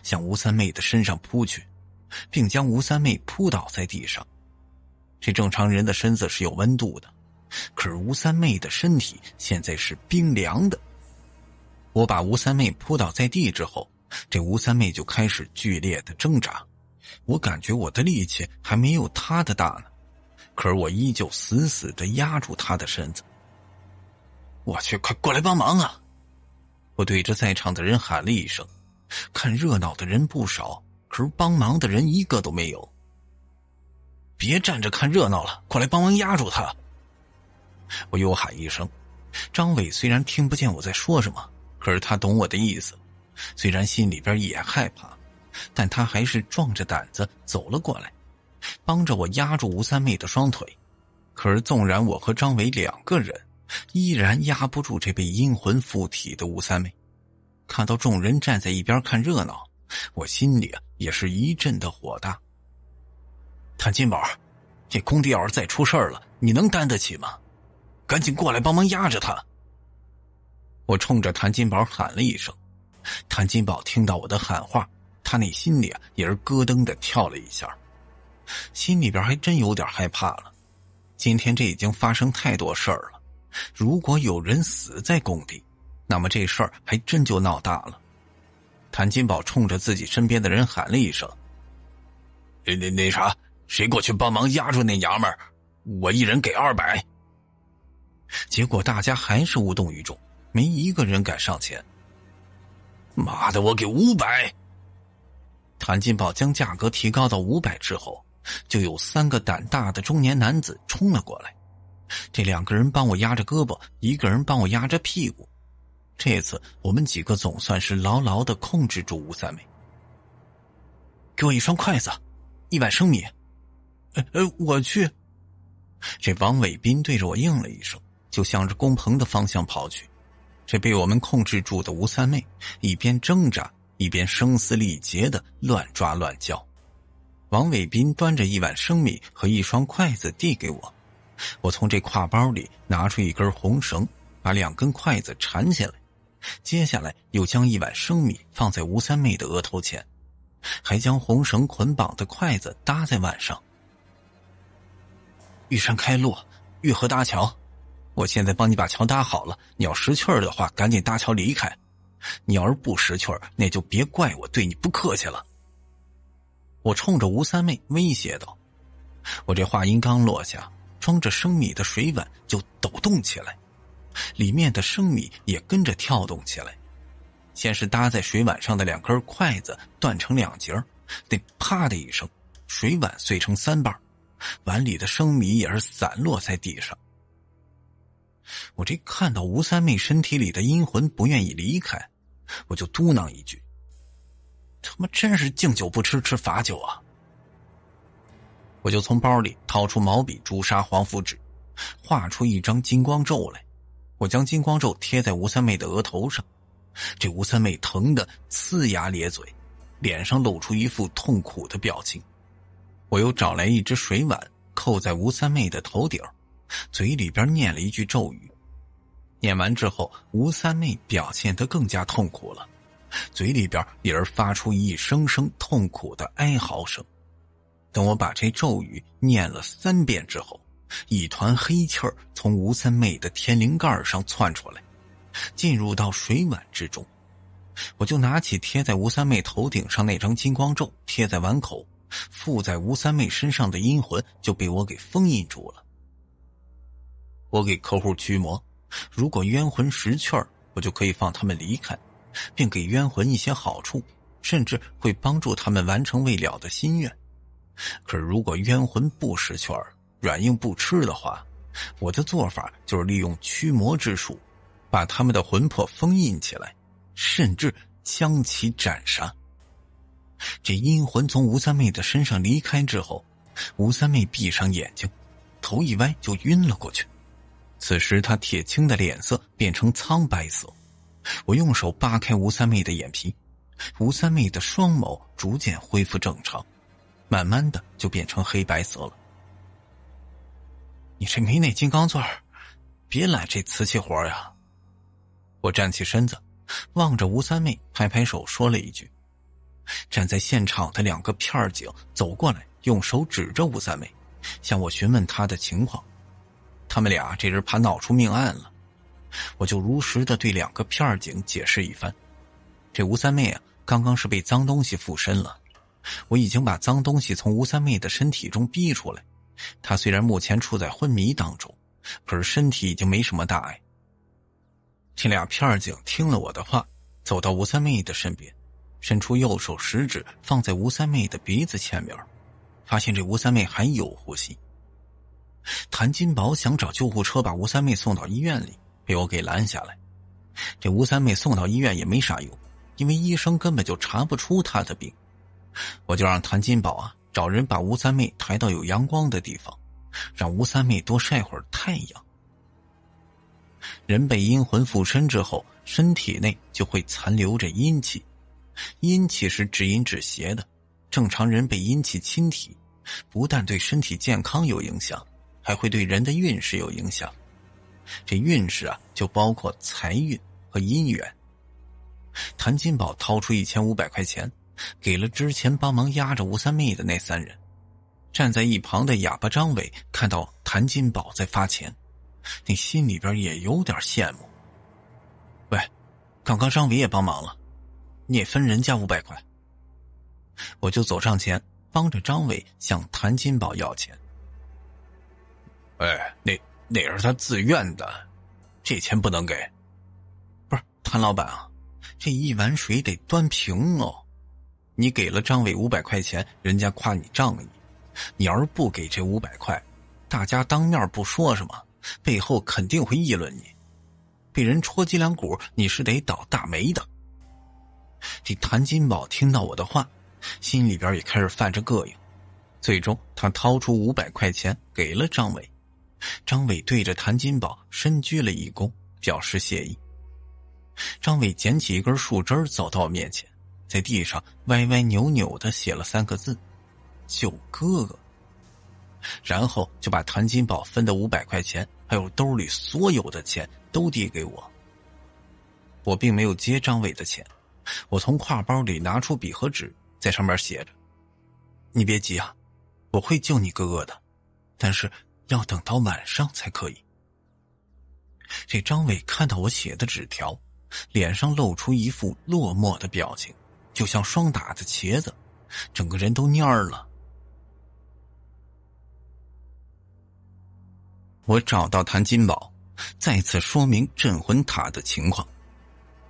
向吴三妹的身上扑去，并将吴三妹扑倒在地上。这正常人的身子是有温度的，可是吴三妹的身体现在是冰凉的。我把吴三妹扑倒在地之后，这吴三妹就开始剧烈的挣扎，我感觉我的力气还没有她的大呢，可是我依旧死死地压住她的身子。我去，快过来帮忙啊！我对着在场的人喊了一声，看热闹的人不少，可是帮忙的人一个都没有。别站着看热闹了，过来帮忙压住他！我又喊一声。张伟虽然听不见我在说什么，可是他懂我的意思，虽然心里边也害怕，但他还是壮着胆子走了过来，帮着我压住吴三妹的双腿。可是纵然我和张伟2个人，依然压不住这被阴魂附体的吴三妹。看到众人站在一边看热闹，我心里也是一阵的火大。谭金宝，这工地要是再出事了，你能担得起吗？赶紧过来帮忙压着他！我冲着谭金宝喊了一声。谭金宝听到我的喊话，他那心里也是咯噔的跳了一下，心里边还真有点害怕了。今天这已经发生太多事儿了，如果有人死在工地，那么这事儿还真就闹大了。谭金宝冲着自己身边的人喊了一声：那啥，谁过去帮忙压住那娘们儿，我一人给200。结果大家还是无动于衷，没一个人敢上前。妈的，我给500！谭金宝将价格提高到500之后，就有3个胆大的中年男子冲了过来。这2个人帮我压着胳膊，一个人帮我压着屁股。这次我们几个总算是牢牢地控制住吴三妹。给我1双筷子，1碗生米。我去。这王伟斌对着我应了一声，就向着工棚的方向跑去。这被我们控制住的吴三妹一边挣扎，一边声嘶力竭地乱抓乱叫。王伟斌端着1碗生米和1双筷子递给我，我从这挎包里拿出一根红绳，把2根筷子缠起来，接下来又将一碗生米放在吴三妹的额头前，还将红绳捆绑的筷子搭在碗上。玉山开路，玉河搭桥，我现在帮你把桥搭好了，你要识趣儿的话赶紧搭桥离开，你要是不识趣儿，那就别怪我对你不客气了。我冲着吴三妹威胁道。我这话音刚落下，装着生米的水碗就抖动起来，里面的生米也跟着跳动起来。先是搭在水碗上的2根筷子断成2截，那啪的一声，水碗碎成3瓣，碗里的生米也是散落在地上。我这看到吴三妹身体里的阴魂不愿意离开，我就嘟囔一句：他妈真是敬酒不吃吃罚酒啊！我就从包里掏出毛笔、朱砂、黄符纸，画出一张金光咒来。我将金光咒贴在吴三妹的额头上，这吴三妹疼得呲牙咧嘴，脸上露出一副痛苦的表情。我又找来一只水碗，扣在吴三妹的头顶，嘴里边念了一句咒语。念完之后，吴三妹表现得更加痛苦了，嘴里边也是发出一声声痛苦的哀嚎声。等我把这咒语念了3遍之后，一团黑气儿从吴三妹的天灵盖上窜出来，进入到水碗之中。我就拿起贴在吴三妹头顶上那张金光咒，贴在碗口，附在吴三妹身上的阴魂就被我给封印住了。我给客户驱魔，如果冤魂识趣儿，我就可以放他们离开，并给冤魂一些好处，甚至会帮助他们完成未了的心愿。可是如果冤魂不识趣儿，软硬不吃的话，我的做法就是利用驱魔之术，把他们的魂魄封印起来，甚至将其斩杀。这阴魂从吴三妹的身上离开之后，吴三妹闭上眼睛，头一歪就晕了过去。此时她铁青的脸色变成苍白色，我用手扒开吴三妹的眼皮，吴三妹的双眸逐渐恢复正常，慢慢的就变成黑白色了。你这没那金刚钻，别揽这瓷器活呀！我站起身子，望着吴三妹拍拍手说了一句。站在现场的2个片警走过来，用手指着吴三妹，向我询问她的情况。他们俩这人怕闹出命案了，我就如实的对2个片警解释一番。这吴三妹啊，刚刚是被脏东西附身了，我已经把脏东西从吴三妹的身体中逼出来，她虽然目前处在昏迷当中，可是身体已经没什么大碍。这2片警听了我的话，走到吴三妹的身边，伸出右手食指放在吴三妹的鼻子前面，发现这吴三妹还有呼吸。谭金宝想找救护车把吴三妹送到医院里，被我给拦下来。这吴三妹送到医院也没啥用，因为医生根本就查不出她的病。我就让谭金宝啊找人把吴三妹抬到有阳光的地方，让吴三妹多晒会儿太阳。人被阴魂附身之后，身体内就会残留着阴气，阴气是至阴至邪的，正常人被阴气侵体，不但对身体健康有影响，还会对人的运势有影响。这运势啊，就包括财运和姻缘。谭金宝掏出1500块钱，给了之前帮忙压着吴三妹的那3人。站在一旁的哑巴张伟看到谭金宝在发钱，那心里边也有点羡慕。喂，刚刚张伟也帮忙了，你也分人家500块。我就走上前帮着张伟向谭金宝要钱。哎，那是他自愿的，这钱不能给。不是，谭老板啊，这一碗水得端平哦。你给了张伟500块钱，人家夸你仗义，你要是不给这500块，大家当面不说什么，背后肯定会议论你，被人戳脊梁骨，你是得倒大霉的。这谭金宝听到我的话，心里边也开始犯着膈应，最终他掏出500块钱给了张伟。张伟对着谭金宝深鞠了一躬，表示谢意。张伟捡起一根树枝走到我面前，在地上歪歪扭扭地写了3个字：救哥哥。然后就把谭金宝分的500块钱还有兜里所有的钱都递给我。我并没有接张伟的钱，我从挎包里拿出笔和纸，在上面写着：你别急啊，我会救你哥哥的，但是要等到晚上才可以。这张伟看到我写的纸条，脸上露出一副落寞的表情，就像霜打的茄子，整个人都蔫儿了。我找到谭金宝，再次说明镇魂塔的情况。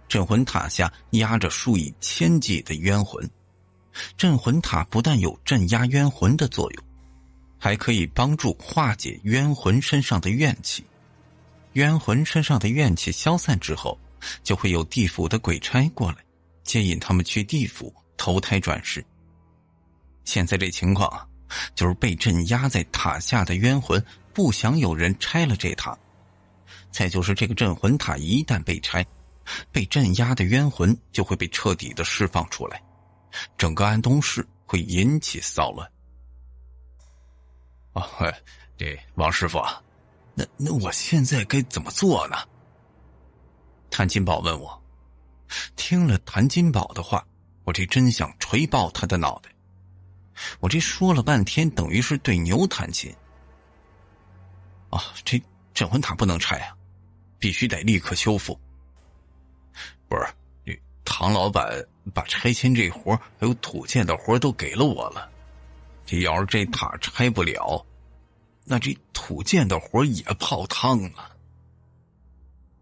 镇魂塔下压着数以千计的冤魂，镇魂塔不但有镇压冤魂的作用，还可以帮助化解冤魂身上的怨气。冤魂身上的怨气消散之后，就会有地府的鬼差过来，接引他们去地府投胎转世。现在这情况啊，就是被镇压在塔下的冤魂不想有人拆了这塔，再就是这个镇魂塔一旦被拆，被镇压的冤魂就会被彻底的释放出来，整个安东市会引起骚乱。这王师傅啊，那我现在该怎么做呢？谭金宝问我。听了谭金宝的话，我这真想锤爆他的脑袋。我这说了半天，等于是对牛弹琴。这镇魂塔不能拆啊，必须得立刻修复。不是，唐老板把拆迁这活还有土建的活都给了我了，这要是这塔拆不了，那这土建的活也泡汤了。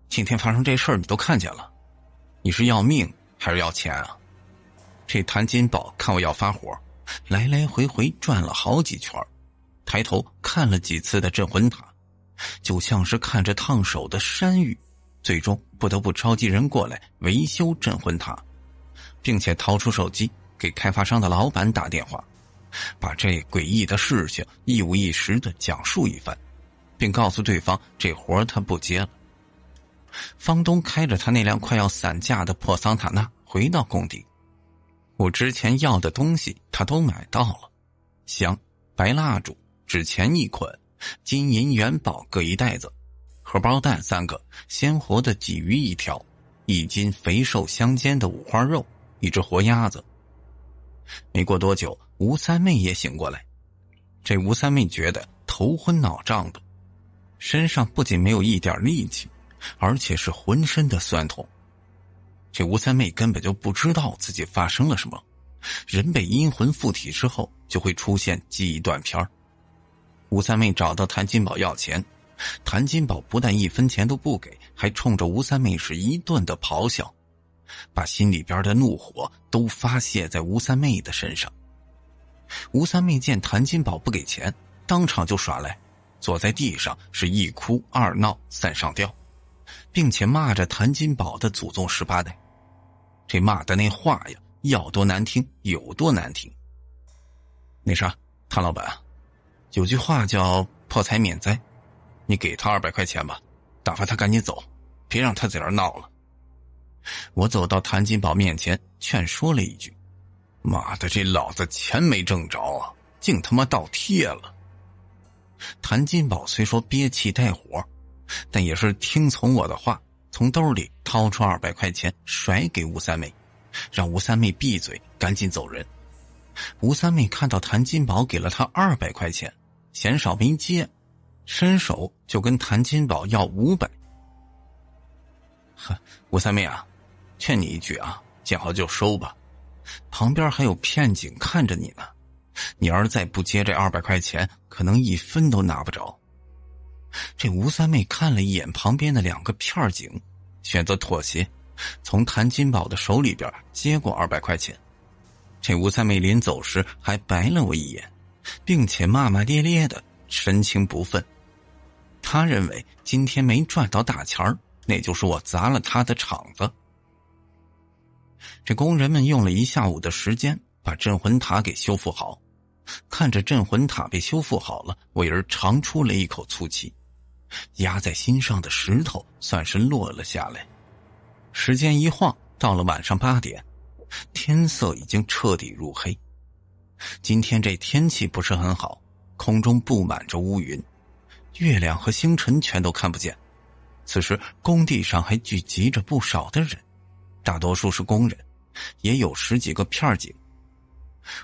今天发生这事儿你都看见了，你是要命还是要钱啊？这谭金宝看我要发火，来来回回转了好几圈，抬头看了几次的镇魂塔，就像是看着烫手的山芋，最终不得不召集人过来维修镇魂塔，并且掏出手机给开发商的老板打电话，把这诡异的事情一五一十的讲述一番，并告诉对方这活他不接了。房东开着他那辆快要散架的破桑塔纳回到工地，我之前要的东西他都买到了，香、白蜡烛、纸钱1捆，金银元宝各1袋子，荷包蛋3个，鲜活的鲫鱼1条，1斤肥瘦相间的五花肉，1只活鸭子。没过多久，吴三妹也醒过来。这吴三妹觉得头昏脑胀的，身上不仅没有一点力气，而且是浑身的酸痛。这吴三妹根本就不知道自己发生了什么，人被阴魂附体之后就会出现记忆断片。吴三妹找到谭金宝要钱，谭金宝不但1分钱都不给，还冲着吴三妹是一顿的咆哮，把心里边的怒火都发泄在吴三妹的身上。吴三妹见谭金宝不给钱，当场就耍赖，坐在地上是1哭2闹3上吊，并且骂着谭金宝的祖宗18代。这骂的那话呀，要多难听有多难听。那啥，谭老板，有句话叫破财免灾，你给他200块钱吧，打发他赶紧走，别让他在这儿闹了。我走到谭金宝面前劝说了一句，妈的，这老子钱没挣着啊，竟他妈倒贴了。谭金宝虽说憋气带火，但也是听从我的话，从兜里掏出200块钱甩给吴三妹，让吴三妹闭嘴赶紧走人。吴三妹看到谭金宝给了他200块钱，嫌少没接，伸手就跟谭金宝要500。吴三妹啊，劝你一句啊，见好就收吧，旁边还有片警看着你呢，你要是再不接这200块钱，可能1分都拿不着。这吴三妹看了一眼旁边的2个片警，选择妥协，从谭金宝的手里边接过200块钱。这吴三妹临走时还白了我一眼，并且骂骂咧咧的，神情不忿。他认为今天没赚到大钱儿，那就是我砸了他的场子。这工人们用了1下午的时间把镇魂塔给修复好，看着镇魂塔被修复好了，我也是长出了一口粗气，压在心上的石头算是落了下来。时间一晃到了晚上8点，天色已经彻底入黑。今天这天气不是很好，空中布满着乌云，月亮和星辰全都看不见，此时工地上还聚集着不少的人，大多数是工人，也有10几个片警。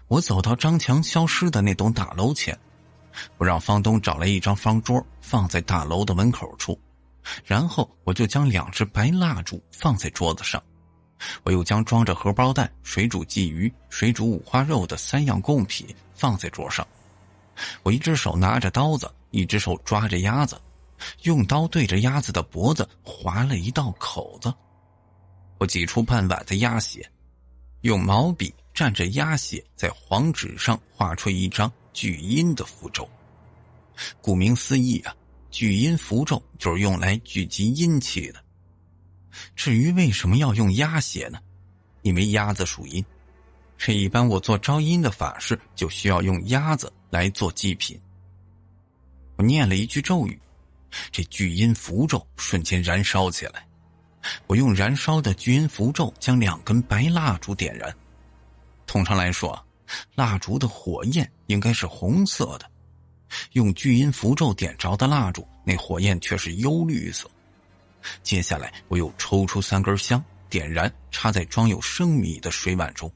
我走到张强消失的那栋大楼前，我让房东找来一张方桌放在大楼的门口处，然后我就将2支白蜡烛放在桌子上，我又将装着荷包蛋、水煮鲫鱼、水煮五花肉的3样贡品放在桌上。我一只手拿着刀子，一只手抓着鸭子，用刀对着鸭子的脖子划了一道口子。我挤出半碗的鸭血，用毛笔蘸着鸭血在黄纸上画出一张聚阴的符咒。顾名思义啊，聚阴符咒就是用来聚集阴气的。至于为什么要用鸭血呢？因为鸭子属阴，这一般我做招阴的法事就需要用鸭子来做祭品。我念了一句咒语，这聚阴符咒瞬间燃烧起来。我用燃烧的聚阴符咒将2根白蜡烛点燃。通常来说，蜡烛的火焰应该是红色的，用聚阴符咒点着的蜡烛，那火焰却是幽绿色。接下来我又抽出3根香，点燃，插在装有生米的水碗中。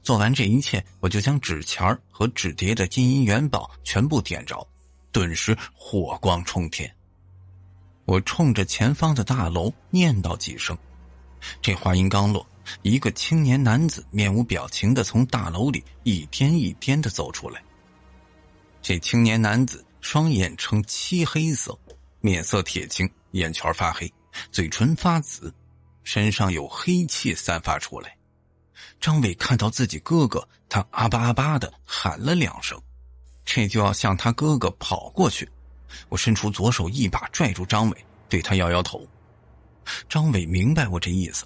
做完这一切，我就将纸钱和纸叠的金银元宝全部点着，顿时火光冲天。我冲着前方的大楼念叨几声，这话音刚落，一个青年男子面无表情地从大楼里一颠一颠地走出来。这青年男子双眼呈漆黑色，面色铁青，眼圈发黑，嘴唇发紫，身上有黑气散发出来。张伟看到自己哥哥，他啊巴啊巴地喊了2声，这就要向他哥哥跑过去。我伸出左手一把拽住张伟，对他摇摇头。张伟明白我这意思，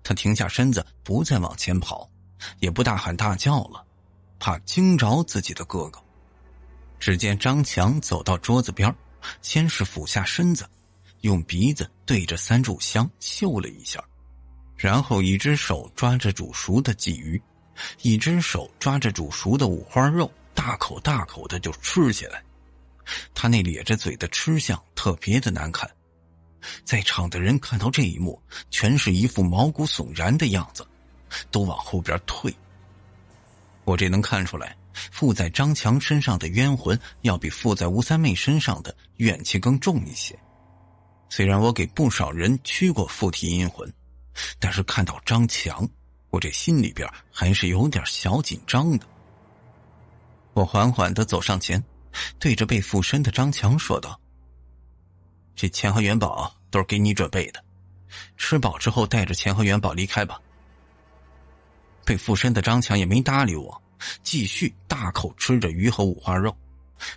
他停下身子，不再往前跑，也不大喊大叫了，怕惊着自己的哥哥。只见张强走到桌子边，先是俯下身子，用鼻子对着3炷香嗅了一下，然后一只手抓着煮熟的鲫鱼，一只手抓着煮熟的五花肉，大口大口的就吃起来。他那咧着嘴的吃相特别的难看，在场的人看到这一幕，全是一副毛骨悚然的样子，都往后边退。我这能看出来，附在张强身上的冤魂要比附在吴三妹身上的怨气更重一些。虽然我给不少人驱过附体阴魂，但是看到张强，我这心里边还是有点小紧张的。我缓缓地走上前，对着被附身的张强说道：“这钱和元宝都是给你准备的，吃饱之后带着钱和元宝离开吧。”被附身的张强也没搭理我，继续大口吃着鱼和五花肉，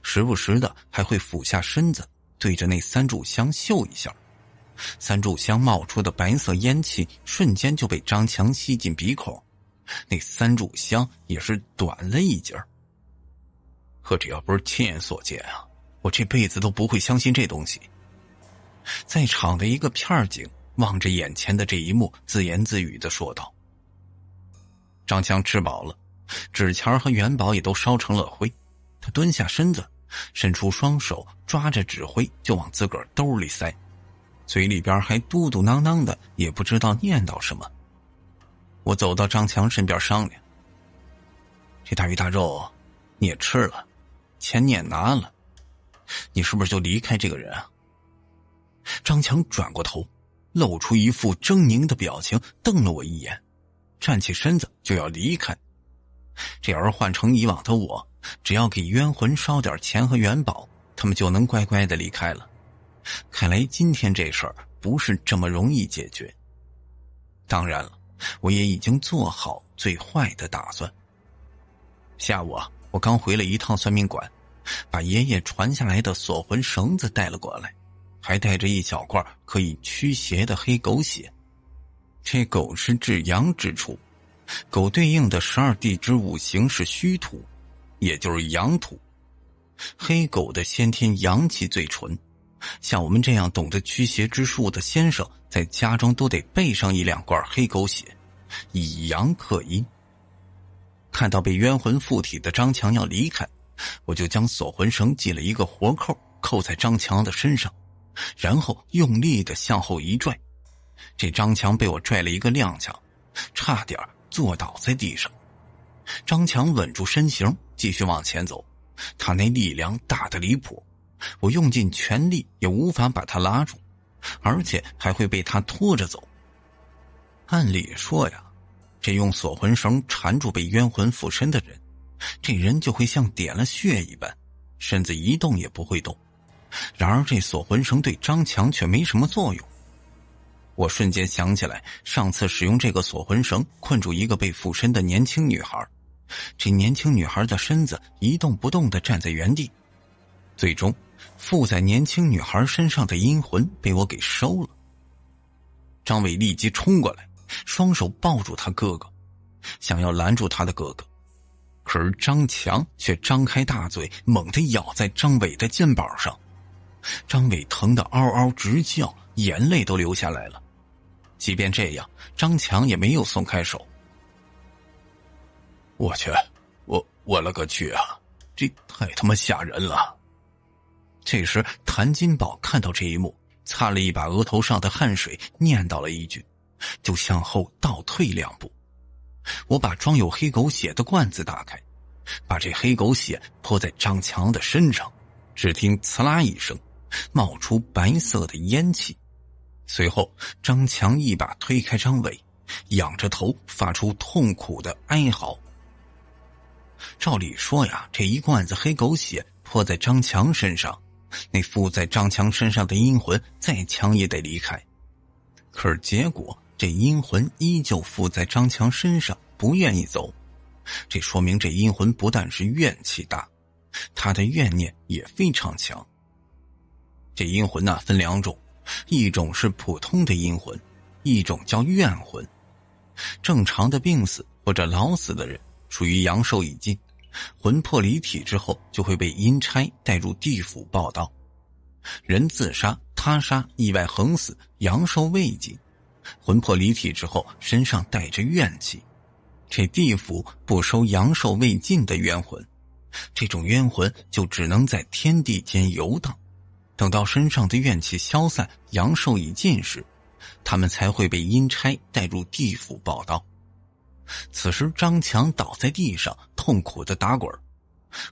时不时的还会俯下身子对着那3炷香嗅一下。3炷香冒出的白色烟气瞬间就被张强吸进鼻孔，那3炷香也是短了一截儿。可这要不是亲眼所见啊，我这辈子都不会相信这东西。在场的一个片警望着眼前的这一幕，自言自语地说道。张强吃饱了，纸钱和元宝也都烧成了灰，他蹲下身子，伸出双手抓着纸灰就往自个儿兜里塞，嘴里边还嘟嘟囔囔的，也不知道念叨什么。我走到张强身边商量：“这大鱼大肉你也吃了，钱你也拿了，你是不是就离开这个人啊？”张强转过头，露出一副狰狞的表情，瞪了我一眼，站起身子就要离开。这要是换成以往的我，只要给冤魂烧点钱和元宝，他们就能乖乖的离开了。看来今天这事儿不是这么容易解决。当然了，我也已经做好最坏的打算。下午我刚回了一趟算命馆，把爷爷传下来的锁魂绳子带了过来，还带着一小罐可以驱邪的黑狗血。这狗是至阳之处，狗对应的12地支5行是虚土，也就是阳土。黑狗的先天阳气最纯，像我们这样懂得驱邪之术的先生，在家中都得备上1-2罐黑狗血，以阳克阴。看到被冤魂附体的张强要离开，我就将锁魂绳系了一个活扣，扣在张强的身上，然后用力的向后一拽，这张强被我拽了一个踉跄，差点坐倒在地上。张强稳住身形，继续往前走，他那力量大得离谱，我用尽全力也无法把他拉住，而且还会被他拖着走。按理说呀，这用锁魂绳缠住被冤魂附身的人，这人就会像点了穴一般，身子一动也不会动。然而这锁魂绳对张强却没什么作用。我瞬间想起来上次使用这个锁魂绳困住一个被附身的年轻女孩，这年轻女孩的身子一动不动地站在原地，最终附在年轻女孩身上的阴魂被我给收了。张伟立即冲过来，双手抱住他哥哥，想要拦住他的哥哥，可是张强却张开大嘴猛地咬在张伟的肩膀上。张伟疼得嗷嗷直叫，眼泪都流下来了。即便这样，张强也没有松开手。我去，我了个去啊，这太他妈吓人了。这时谭金宝看到这一幕，擦了一把额头上的汗水，念叨了一句，就向后倒退2步。我把装有黑狗血的罐子打开，把这黑狗血泼在张强的身上，只听呲啦一声，冒出白色的烟气。随后张强一把推开张伟，仰着头发出痛苦的哀嚎。照理说呀，这一罐子黑狗血泼在张强身上，那附在张强身上的阴魂再强也得离开。可是结果这阴魂依旧附在张强身上，不愿意走。这说明这阴魂不但是怨气大，他的怨念也非常强。这阴魂呢，分2种，一种是普通的阴魂，一种叫怨魂。正常的病死或者老死的人属于阳寿已尽，魂魄离体之后就会被阴差带入地府报道。人自杀、他杀、意外横死，阳寿未尽，魂魄离体之后身上带着怨气，这地府不收阳寿未尽的冤魂，这种冤魂就只能在天地间游荡，等到身上的怨气消散，阳寿已尽时，他们才会被阴差带入地府报道。此时张强倒在地上痛苦地打滚，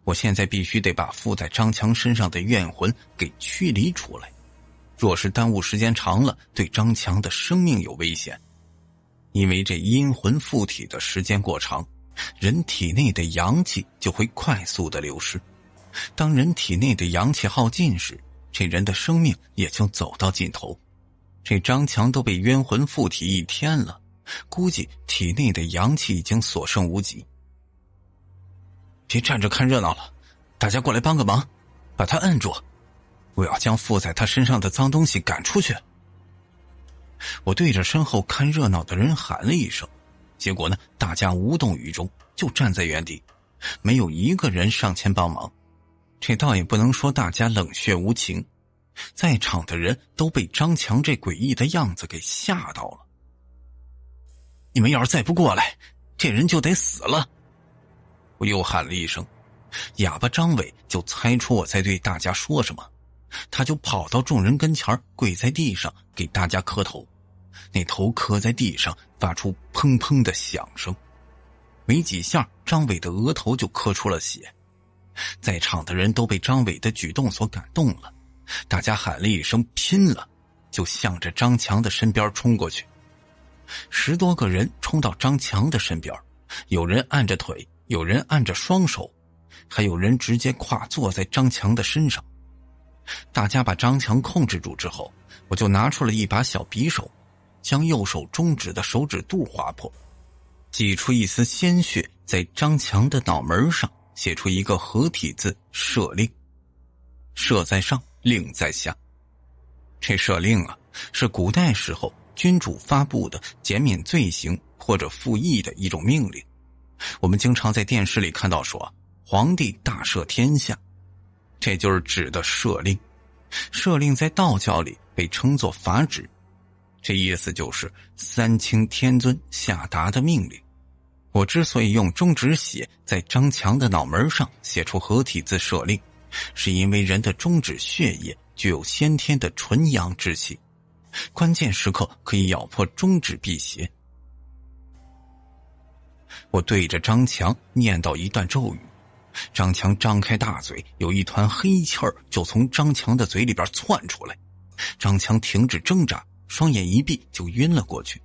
我现在必须得把附在张强身上的怨魂给驱离出来，若是耽误时间长了，对张强的生命有危险。因为这阴魂附体的时间过长，人体内的阳气就会快速的流失，当人体内的阳气耗尽时，这人的生命也就走到尽头。这张强都被冤魂附体1天了，估计体内的阳气已经所剩无几。别站着看热闹了，大家过来帮个忙，把他摁住，我要将附在他身上的脏东西赶出去。我对着身后看热闹的人喊了一声，结果呢，大家无动于衷，就站在原地，没有一个人上前帮忙。这倒也不能说大家冷血无情，在场的人都被张强这诡异的样子给吓到了。你们要是再不过来，这人就得死了。我又喊了一声，哑巴张伟就猜出我在对大家说什么，他就跑到众人跟前跪在地上给大家磕头，那头磕在地上发出砰砰的响声，没几下张伟的额头就磕出了血。在场的人都被张伟的举动所感动了，大家喊了一声拼了，就向着张强的身边冲过去。10多个人冲到张强的身边，有人按着腿，有人按着双手，还有人直接跨坐在张强的身上。大家把张强控制住之后，我就拿出了一把小匕首，将右手中指的手指肚划破，挤出一丝鲜血，在张强的脑门上写出一个合体字赦令。赦在上，令在下。这赦令啊，是古代时候君主发布的减免罪行或者复议的一种命令。我们经常在电视里看到说皇帝大赦天下，这就是指的赦令。赦令在道教里被称作法旨，这意思就是三清天尊下达的命令。我之所以用中指血在张强的脑门上写出合体字赦令，是因为人的中指血液具有先天的纯阳之气，关键时刻可以咬破中指辟邪。我对着张强念叨一段咒语，张强张开大嘴，有一团黑气儿就从张强的嘴里边窜出来。张强停止挣扎，双眼一闭就晕了过去。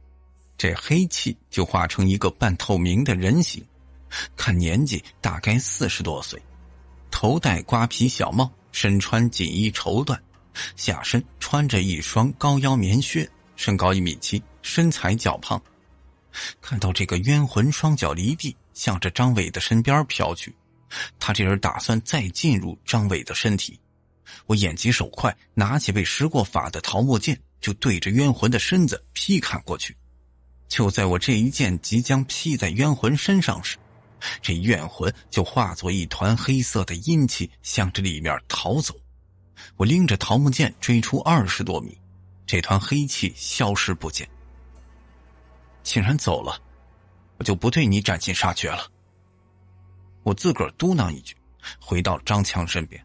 这黑气就化成一个半透明的人形，看年纪大概40多岁，头戴瓜皮小帽，身穿锦衣绸缎，下身穿着一双高腰棉靴，身高1.7米，身材较胖。看到这个冤魂双脚离地，向着张伟的身边飘去，他这人打算再进入张伟的身体。我眼疾手快，拿起被施过法的桃木剑，就对着冤魂的身子劈砍过去。就在我这一剑即将劈在冤魂身上时，这冤魂就化作一团黑色的阴气，向着里面逃走。我拎着桃木剑追出20多米，这团黑气消失不见。既然走了，我就不对你斩尽杀绝了。我自个儿嘟囔一句，回到张强身边。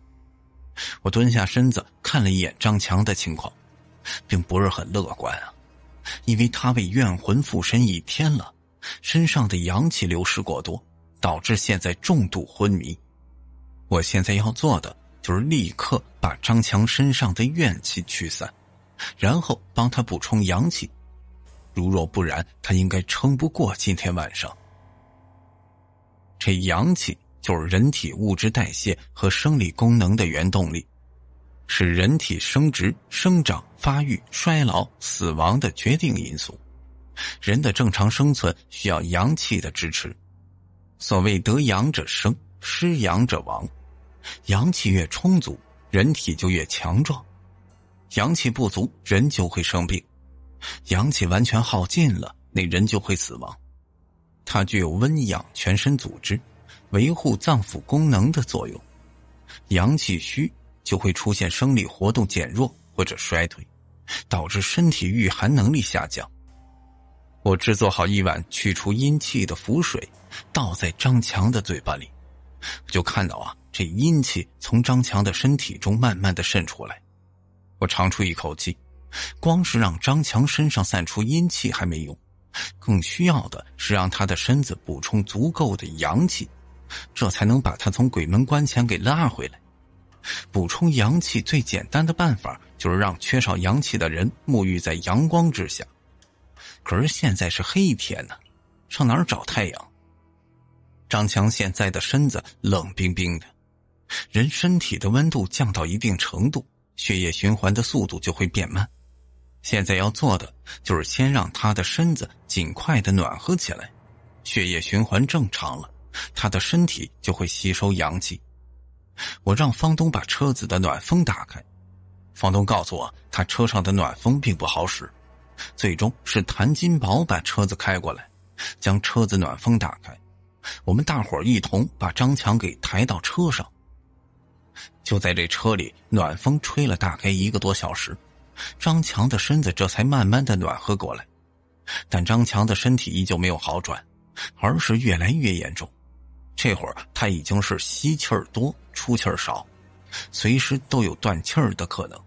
我蹲下身子看了一眼张强的情况，并不是很乐观啊，因为他为怨魂附身1天了，身上的阳气流失过多，导致现在重度昏迷。我现在要做的就是立刻把张强身上的怨气驱散，然后帮他补充阳气，如若不然，他应该撑不过今天晚上。这阳气就是人体物质代谢和生理功能的原动力，是人体生殖、生长、发育、衰老、死亡的决定因素。人的正常生存需要阳气的支持。所谓得阳者生，失阳者亡。阳气越充足，人体就越强壮；阳气不足，人就会生病；阳气完全耗尽了，那人就会死亡。它具有温养全身组织、维护脏腑功能的作用。阳气虚就会出现生理活动减弱或者衰退，导致身体御寒能力下降。我制作好一碗去除阴气的符水，倒在张强的嘴巴里，就看到这阴气从张强的身体中慢慢的渗出来。我长出一口气，光是让张强身上散出阴气还没用，更需要的是让他的身子补充足够的阳气，这才能把他从鬼门关前给拉回来。补充阳气最简单的办法就是让缺少阳气的人沐浴在阳光之下。可是现在是黑天呢，上哪儿找太阳？张强现在的身子冷冰冰的，人身体的温度降到一定程度，血液循环的速度就会变慢。现在要做的就是先让他的身子尽快的暖和起来，血液循环正常了，他的身体就会吸收阳气。我让房东把车子的暖风打开，房东告诉我他车上的暖风并不好使，最终是谭金宝把车子开过来，将车子暖风打开，我们大伙儿一同把张强给抬到车上。就在这车里，暖风吹了大概1个多小时，张强的身子这才慢慢的暖和过来。但张强的身体依旧没有好转，而是越来越严重。这会儿他已经是吸气儿多，出气儿少，随时都有断气儿的可能。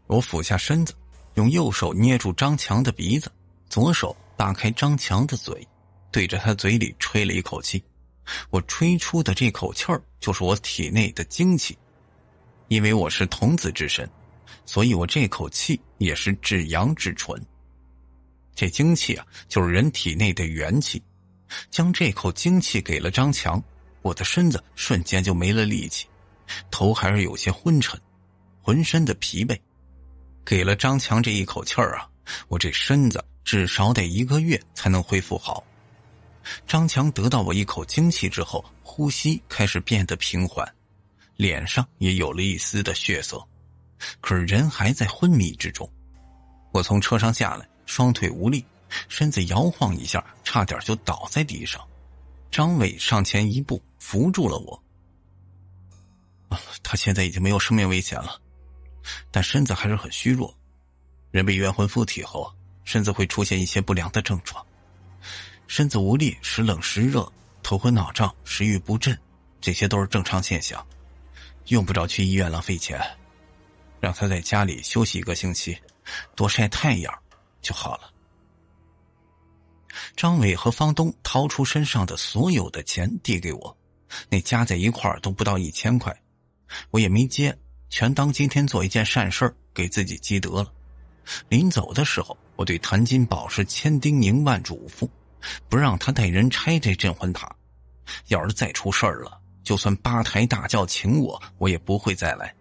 我俯下身子，用右手捏住张强的鼻子，左手扒开张强的嘴，对着他嘴里吹了一口气。我吹出的这口气儿就是我体内的精气，因为我是童子之身，所以我这口气也是至阳至纯。这精气就是人体内的元气，将这口精气给了张强，我的身子瞬间就没了力气，头还是有些昏沉，浑身的疲惫。给了张强这一口气儿我这身子至少得1个月才能恢复好。张强得到我一口精气之后，呼吸开始变得平缓，脸上也有了一丝的血色，可是人还在昏迷之中。我从车上下来，双腿无力，身子摇晃一下，差点就倒在地上。张伟上前一步扶住了我。他现在已经没有生命危险了，但身子还是很虚弱。人被冤魂附体后，身子会出现一些不良的症状，身子无力、时冷时热、头昏脑胀、食欲不振，这些都是正常现象，用不着去医院浪费钱。让他在家里休息1个星期，多晒太阳就好了。张伟和房东掏出身上的所有的钱递给我，那加在一块儿都不到1000块，我也没接，全当今天做一件善事给自己积德了。临走的时候，我对谭金宝是千叮咛万嘱咐，不让他带人拆这镇魂塔，要是再出事儿了，就算8抬大轿请我，我也不会再来。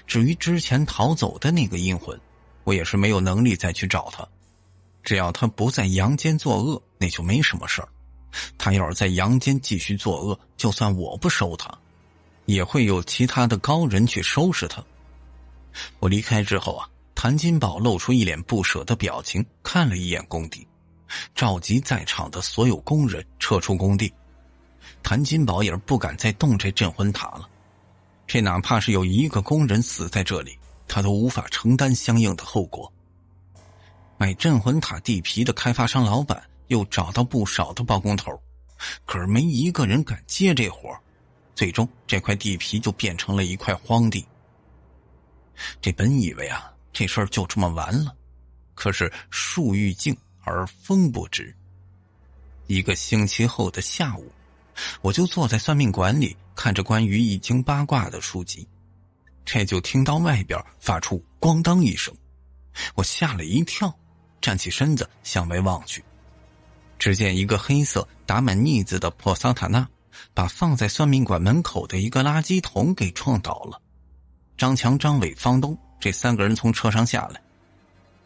至于之前逃走的那个阴魂，我也是没有能力再去找他，只要他不在阳间作恶，那就没什么事儿。他要是在阳间继续作恶，就算我不收他，也会有其他的高人去收拾他。我离开之后啊，谭金宝露出一脸不舍的表情，看了一眼工地，召集在场的所有工人撤出工地。谭金宝也是不敢再动这镇魂塔了，这哪怕是有1个工人死在这里，他都无法承担相应的后果。买镇魂塔地皮的开发商老板又找到不少的包工头，可是没一个人敢接这活，最终这块地皮就变成了一块荒地。这本以为啊，这事儿就这么完了，可是树欲静而风不止。1个星期后的下午，我就坐在算命馆里看着关于易经八卦的书籍，这就听到外边发出咣当一声，我吓了一跳，站起身子向外望去，只见一个黑色打满腻子的破桑塔纳把放在算命馆门口的一个垃圾桶给撞倒了。张强、张伟、房东这3个人从车上下来，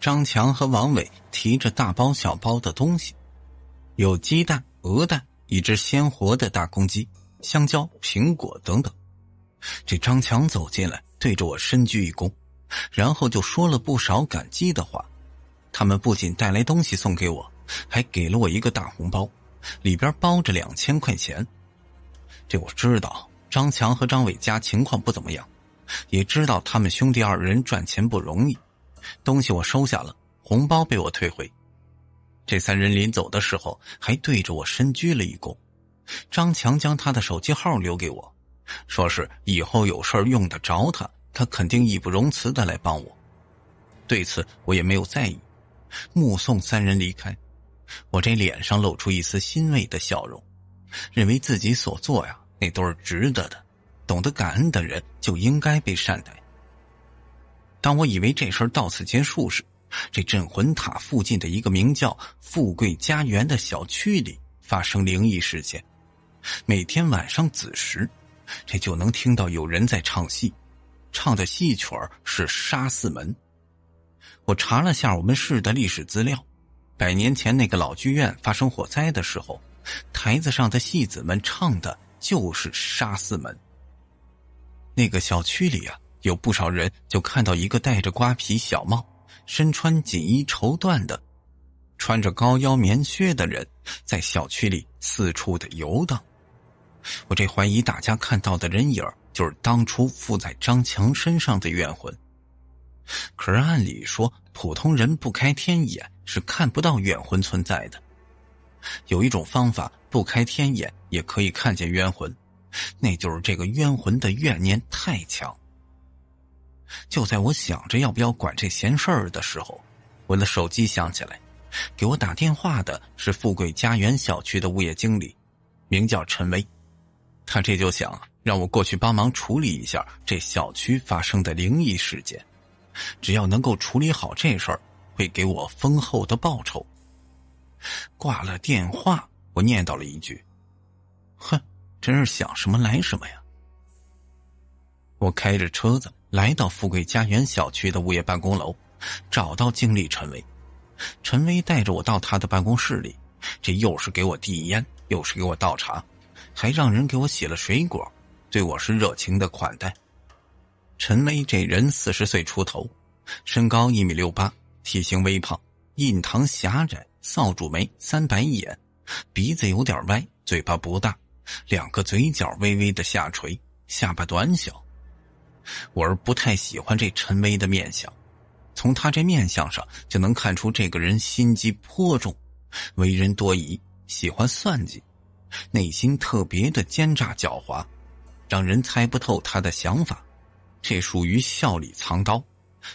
张强和王伟提着大包小包的东西，有鸡蛋、鹅蛋、一只鲜活的大公鸡、香蕉、苹果等等。这张强走进来，对着我深鞠一躬，然后就说了不少感激的话。他们不仅带来东西送给我，还给了我一个大红包，里边包着2000块钱。这我知道张强和张伟家情况不怎么样，也知道他们兄弟2人赚钱不容易，东西我收下了，红包被我退回。这3人临走的时候还对着我深鞠了一躬。张强将他的手机号留给我，说是以后有事用得着他，他肯定义不容辞的来帮我。对此我也没有在意，目送3人离开，我这脸上露出一丝欣慰的笑容，认为自己所做呀，那都是值得的，懂得感恩的人就应该被善待。当我以为这事儿到此结束时，这镇魂塔附近的一个名叫富贵家园的小区里发生灵异事件。每天晚上子时，这就能听到有人在唱戏，唱的戏曲是《杀四门》。我查了下我们市的历史资料，100年前那个老剧院发生火灾的时候，台子上的戏子们唱的就是《杀四门》。那个小区里啊，有不少人就看到一个戴着瓜皮小帽、身穿锦衣绸缎的、穿着高腰棉靴的人在小区里四处的游荡。我这怀疑大家看到的人影就是当初附在张强身上的冤魂。可是按理说，普通人不开天眼是看不到冤魂存在的。有一种方法，不开天眼也可以看见冤魂，那就是这个冤魂的怨念太强。就在我想着要不要管这闲事儿的时候，我的手机响起来，给我打电话的是富贵家园小区的物业经理，名叫陈威。他这就想让我过去帮忙处理一下这小区发生的灵异事件，只要能够处理好这事儿，会给我丰厚的报酬。挂了电话，我念叨了一句：哼，真是想什么来什么呀。我开着车子来到富贵家园小区的物业办公楼，找到经理陈威。陈威带着我到他的办公室里，这又是给我递烟，又是给我倒茶，还让人给我洗了水果，对我是热情的款待。陈威这人40岁出头，身高1.68米，体型微胖，印堂狭窄，扫帚眉，3白眼，鼻子有点歪，嘴巴不大，2个嘴角微微的下垂，下巴短小。我是不太喜欢这陈威的面相，从他这面相上就能看出这个人心机颇重，为人多疑，喜欢算计，内心特别的奸诈狡猾，让人猜不透他的想法。这属于笑里藏刀，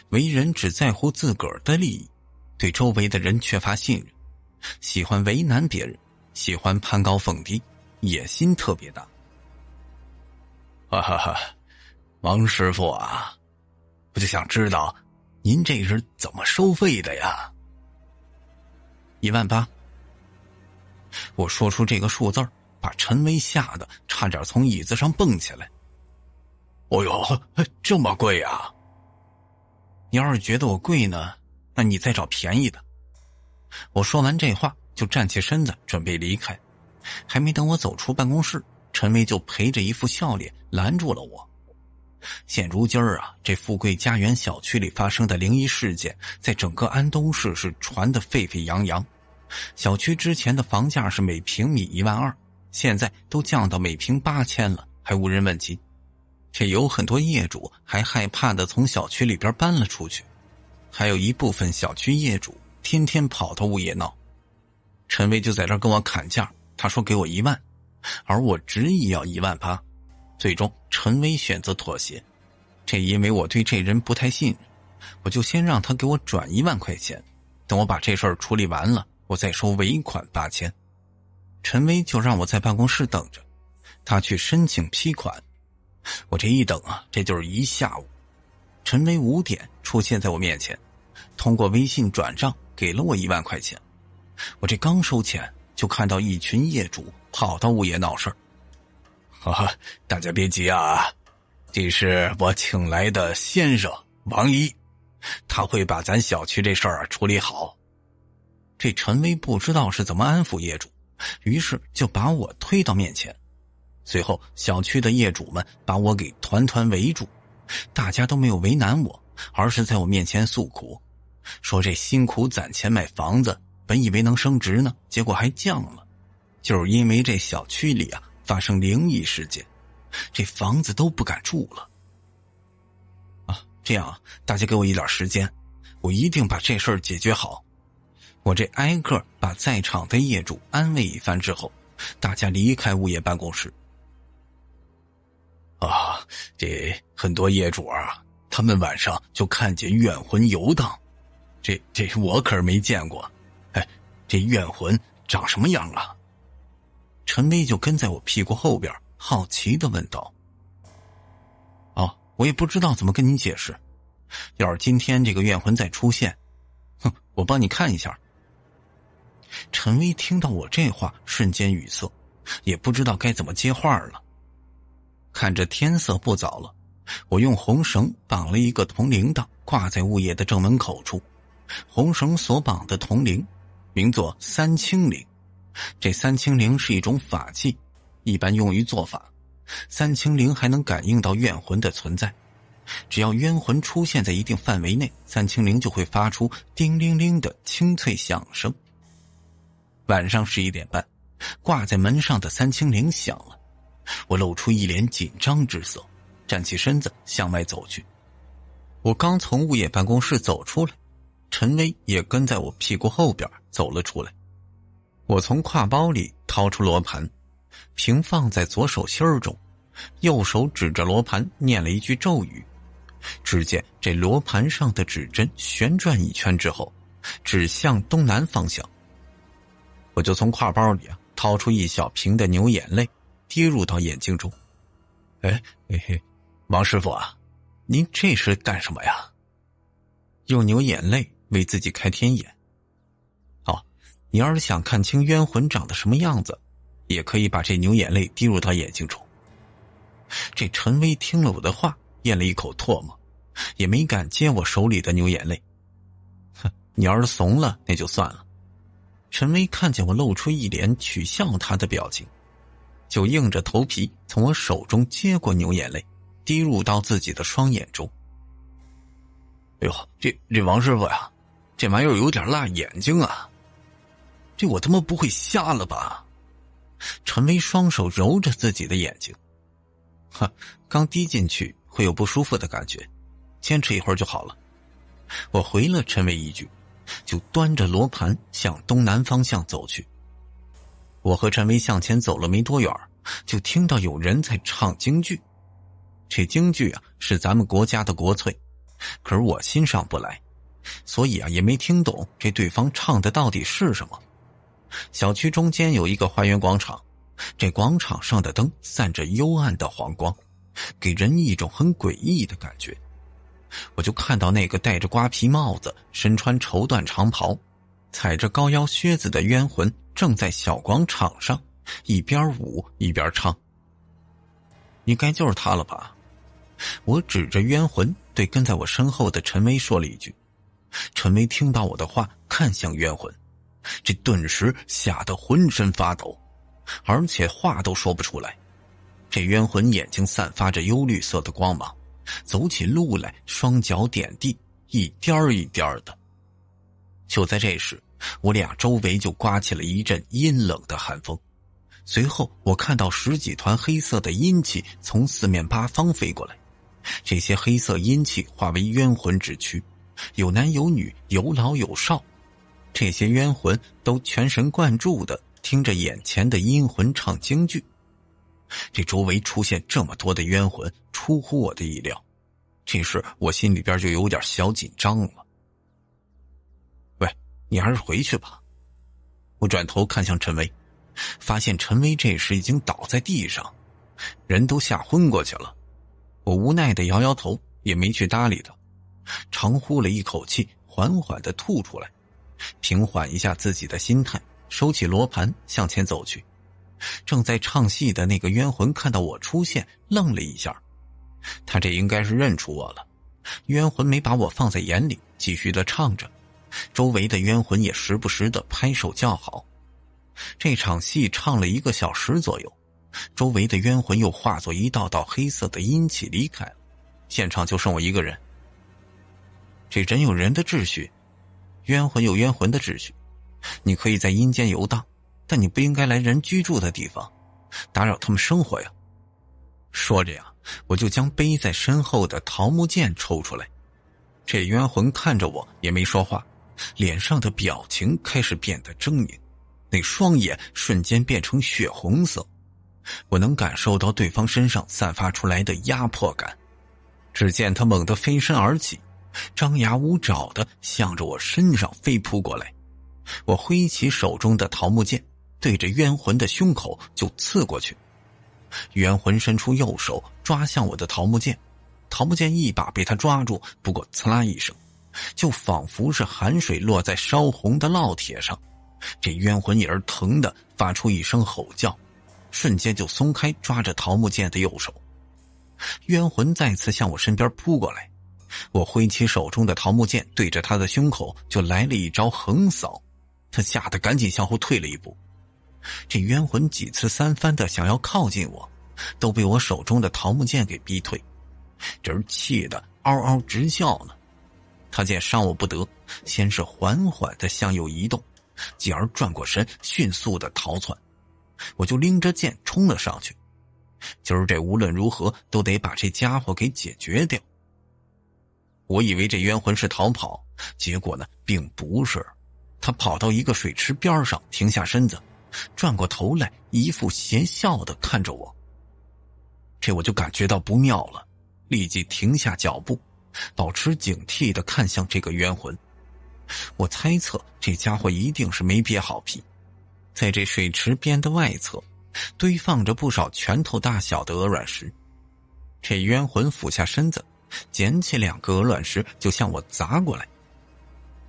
为人只在乎自个儿的利益，对周围的人缺乏信任，喜欢为难别人，喜欢攀高凤低，野心特别大。哈哈哈，王师傅啊，我就想知道您这是怎么收费的呀？18000。我说出这个数字，把陈威吓得差点从椅子上蹦起来。哦呦，这么贵啊！你要是觉得我贵呢，那你再找便宜的。我说完这话就站起身子准备离开，还没等我走出办公室，陈威就陪着一副笑脸拦住了我。现如今啊，这富贵家园小区里发生的灵异事件在整个安东市是传得沸沸扬扬。小区之前的房价是每平米12000，现在都降到每平8000了，还无人问津。这有很多业主还害怕的从小区里边搬了出去，还有一部分小区业主天天跑到物业闹。陈威就在这儿跟我砍价，他说给我1万，而我执意要18000。最终陈威选择妥协，这因为我对这人不太信任，我就先让他给我转1万块钱，等我把这事儿处理完了，我再收尾款8000。陈威就让我在办公室等着，他去申请批款。我这一等啊，这就是一下午。陈威5点出现在我面前，通过微信转账给了我1万块钱。我这刚收钱，就看到一群业主跑到物业闹事儿。大家别急啊，这是我请来的先生王一，他会把咱小区这事儿处理好。这陈威不知道是怎么安抚业主，于是就把我推到面前。随后小区的业主们把我给团团围住，大家都没有为难我，而是在我面前诉苦，说这辛苦攒钱买房子，本以为能升值呢，结果还降了，就是因为这小区里啊发生灵异事件，这房子都不敢住了。这样啊，大家给我一点时间，我一定把这事儿解决好。我这挨个把在场的业主安慰一番之后，大家离开物业办公室。这很多业主啊，他们晚上就看见怨魂游荡，这我可是没见过。这怨魂长什么样啊？陈威就跟在我屁股后边，好奇地问道。我也不知道怎么跟你解释，要是今天这个怨魂再出现，我帮你看一下。陈威听到我这话，瞬间语塞，也不知道该怎么接话了。看着天色不早了，我用红绳绑了一个铜铃铛，挂在物业的正门口处。红绳所绑的铜铃名作三清铃，这三清铃是一种法器，一般用于做法。三清铃还能感应到怨魂的存在，只要冤魂出现在一定范围内，三清铃就会发出叮铃铃的清脆响声。晚上11点半，挂在门上的三清铃响了，我露出一脸紧张之色，站起身子向外走去。我刚从物业办公室走出来，陈威也跟在我屁股后边走了出来。我从挎包里掏出罗盘，平放在左手心中，右手指着罗盘念了一句咒语。只见这罗盘上的指针旋转一圈之后，指向东南方向。我就从挎包里掏出一小瓶的牛眼泪，滴入到眼睛中。王师傅啊，您这是干什么呀？用牛眼泪为自己开天眼。你要是想看清冤魂长得什么样子，也可以把这牛眼泪滴入到眼睛中。这陈威听了我的话，咽了一口唾沫，也没敢接我手里的牛眼泪。你要是怂了那就算了。陈威看见我露出一脸取笑他的表情，就硬着头皮从我手中接过牛眼泪，滴入到自己的双眼中。这王师傅呀，这玩意儿有点辣眼睛啊，这我他妈不会瞎了吧？陈威双手揉着自己的眼睛。刚滴进去会有不舒服的感觉，坚持一会儿就好了。我回了陈威一句，就端着罗盘向东南方向走去。我和陈威向前走了没多远，就听到有人在唱京剧。这京剧啊是咱们国家的国粹，可是我欣赏不来，所以啊也没听懂这对方唱的到底是什么。小区中间有一个花园广场，这广场上的灯散着幽暗的黄光，给人一种很诡异的感觉。我就看到那个戴着瓜皮帽子、身穿绸缎长袍、踩着高腰靴子的冤魂正在小广场上一边舞一边唱。应该就是他了吧？我指着冤魂对跟在我身后的陈威说了一句。陈威听到我的话，看向冤魂，这顿时吓得浑身发抖，而且话都说不出来。这冤魂眼睛散发着幽绿色的光芒，走起路来双脚点地，一颠儿一颠儿的。就在这时，我俩周围就刮起了一阵阴冷的寒风，随后我看到10几团黑色的阴气从四面八方飞过来，这些黑色阴气化为冤魂之躯，有男有女，有老有少。这些冤魂都全神贯注地听着眼前的阴魂唱京剧。这周围出现这么多的冤魂，出乎我的意料，这时我心里边就有点小紧张了。喂，你还是回去吧。我转头看向陈威，发现陈威这时已经倒在地上，人都吓昏过去了。我无奈地摇摇头，也没去搭理他，长呼了一口气，缓缓地吐出来，平缓一下自己的心态，收起罗盘向前走去。正在唱戏的那个冤魂看到我出现，愣了一下，他这应该是认出我了。冤魂没把我放在眼里，继续地唱着，周围的冤魂也时不时地拍手叫好。这场戏唱了1个小时左右，周围的冤魂又化作一道道黑色的阴气离开了，现场就剩我一个人。这人有人的秩序，冤魂有冤魂的秩序，你可以在阴间游荡，但你不应该来人居住的地方，打扰他们生活呀。说着呀，我就将背在身后的桃木剑抽出来。这冤魂看着我也没说话，脸上的表情开始变得狰狞，那双眼瞬间变成血红色。我能感受到对方身上散发出来的压迫感。只见他猛地飞身而起，张牙舞爪地向着我身上飞扑过来。我挥起手中的桃木剑，对着冤魂的胸口就刺过去。冤魂伸出右手抓向我的桃木剑，桃木剑一把被他抓住，不过刺啦一声，就仿佛是寒水落在烧红的烙铁上。这冤魂也是疼得发出一声吼叫，瞬间就松开抓着桃木剑的右手。冤魂再次向我身边扑过来，我挥起手中的桃木剑对着他的胸口就来了一招横扫，他吓得赶紧向后退了一步。这冤魂几次三番的想要靠近我，都被我手中的桃木剑给逼退，这儿气得嗷嗷直叫呢。他见伤我不得，先是缓缓的向右移动，继而转过身迅速的逃窜。我就拎着剑冲了上去，今儿这无论如何都得把这家伙给解决掉。我以为这冤魂是逃跑，结果呢并不是。他跑到一个水池边上停下身子，转过头来一副邪笑的看着我。这我就感觉到不妙了，立即停下脚步，保持警惕的看向这个冤魂。我猜测这家伙一定是没憋好屁。在这水池边的外侧堆放着不少拳头大小的鹅卵石，这冤魂俯下身子捡起2个鹅卵石就向我砸过来。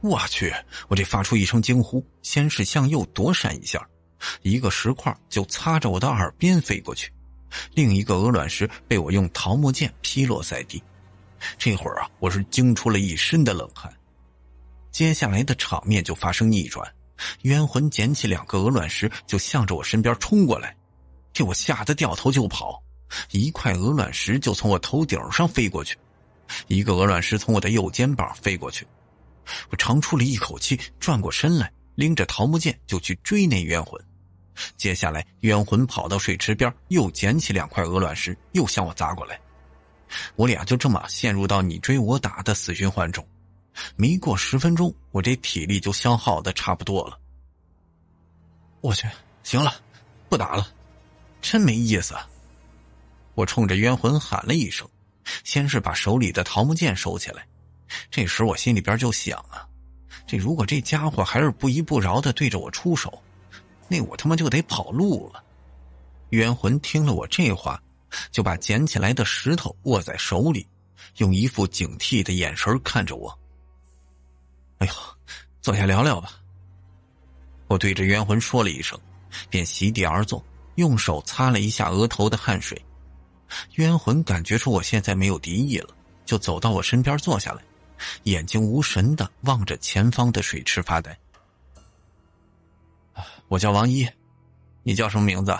我去，我这发出一声惊呼，先是向右躲闪一下，一个石块就擦着我的耳边飞过去，另一个鹅卵石被我用桃木剑劈落在地。这会儿啊，我是惊出了一身的冷汗。接下来的场面就发生逆转，冤魂捡起2个鹅卵石就向着我身边冲过来，这我吓得掉头就跑，一块鹅卵石就从我头顶上飞过去，一个鹅卵石从我的右肩膀飞过去。我长出了一口气，转过身来，拎着桃木剑就去追那冤魂。接下来冤魂跑到水池边，又捡起2块鹅卵石，又向我砸过来。我俩就这么陷入到你追我打的死循环中。没过10分钟，我这体力就消耗的差不多了。我去，行了，不打了，真没意思啊。我冲着冤魂喊了一声，先是把手里的桃木剑收起来。这时我心里边就想啊，如果这家伙还是不依不饶的对着我出手，那我他妈就得跑路了。冤魂听了我这话，就把捡起来的石头握在手里，用一副警惕的眼神看着我。哎呦，坐下聊聊吧。我对着冤魂说了一声，便席地而坐，用手擦了一下额头的汗水。冤魂感觉出我现在没有敌意了，就走到我身边坐下来，眼睛无神地望着前方的水池发呆。我叫王一，你叫什么名字？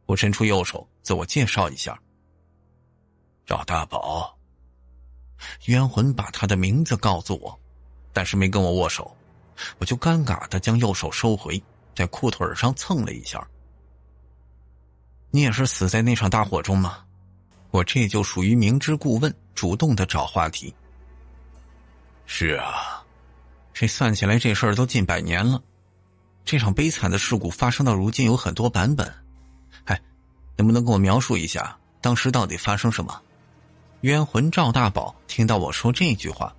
我伸出右手自我介绍一下。赵大宝。冤魂把他的名字告诉我，但是没跟我握手，我就尴尬地将右手收回，在裤腿上蹭了一下。你也是死在那场大火中吗？我这就属于明知故问，主动地找话题。是啊，这算起来这事儿都近100年了。这场悲惨的事故发生到如今有很多版本。能不能跟我描述一下当时到底发生什么？冤魂赵大宝听到我说这句话，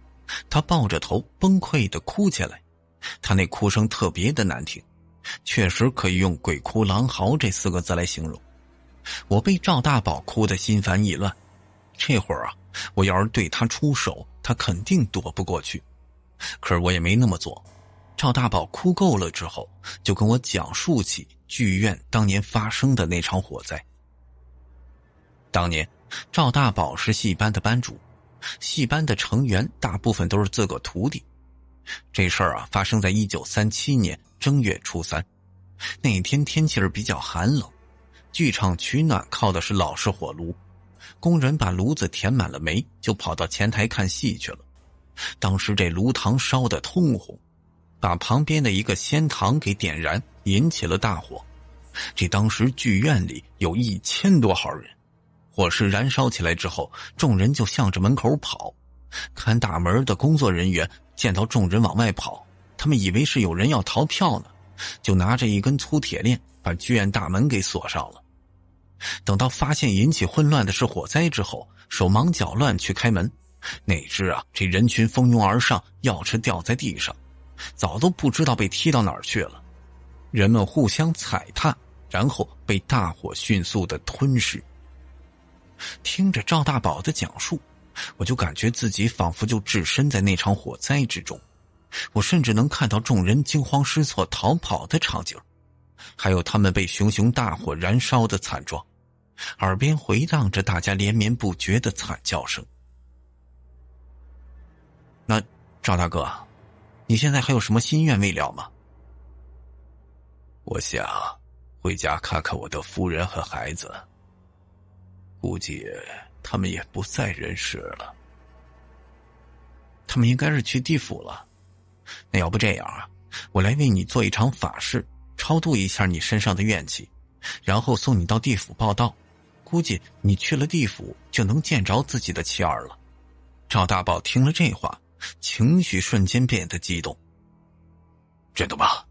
他抱着头崩溃地哭起来。他那哭声特别的难听，确实可以用鬼哭狼嚎这4个字来形容。我被赵大宝哭得心烦意乱，这会儿啊，我要是对他出手，他肯定躲不过去。可是我也没那么做。赵大宝哭够了之后，就跟我讲述起剧院当年发生的那场火灾。当年赵大宝是戏班的班主，戏班的成员大部分都是自个徒弟。这事儿啊，发生在1937年正月初3。那天天气是比较寒冷，剧场取暖靠的是老式火炉，工人把炉子填满了煤，就跑到前台看戏去了。当时这炉膛烧得通红，把旁边的一个仙堂给点燃，引起了大火。这当时剧院里有1000多号人，火势燃烧起来之后，众人就向着门口跑。看大门的工作人员见到众人往外跑，他们以为是有人要逃票呢，就拿着一根粗铁链把剧院大门给锁上了。等到发现引起混乱的是火灾之后，手忙脚乱去开门，哪知啊，这人群蜂拥而上，钥匙掉在地上，早都不知道被踢到哪儿去了。人们互相踩踏，然后被大火迅速的吞噬。听着赵大宝的讲述，我就感觉自己仿佛就置身在那场火灾之中。我甚至能看到众人惊慌失措逃跑的场景，还有他们被熊熊大火燃烧的惨状，耳边回荡着大家连绵不绝的惨叫声。那赵大哥，你现在还有什么心愿未了吗？我想回家看看我的夫人和孩子，估计他们也不在人世了。他们应该是去地府了。那要不这样啊，我来为你做一场法事，超度一下你身上的怨气，然后送你到地府报道。估计你去了地府就能见着自己的妻儿了。赵大宝听了这话，情绪瞬间变得激动。真的吗？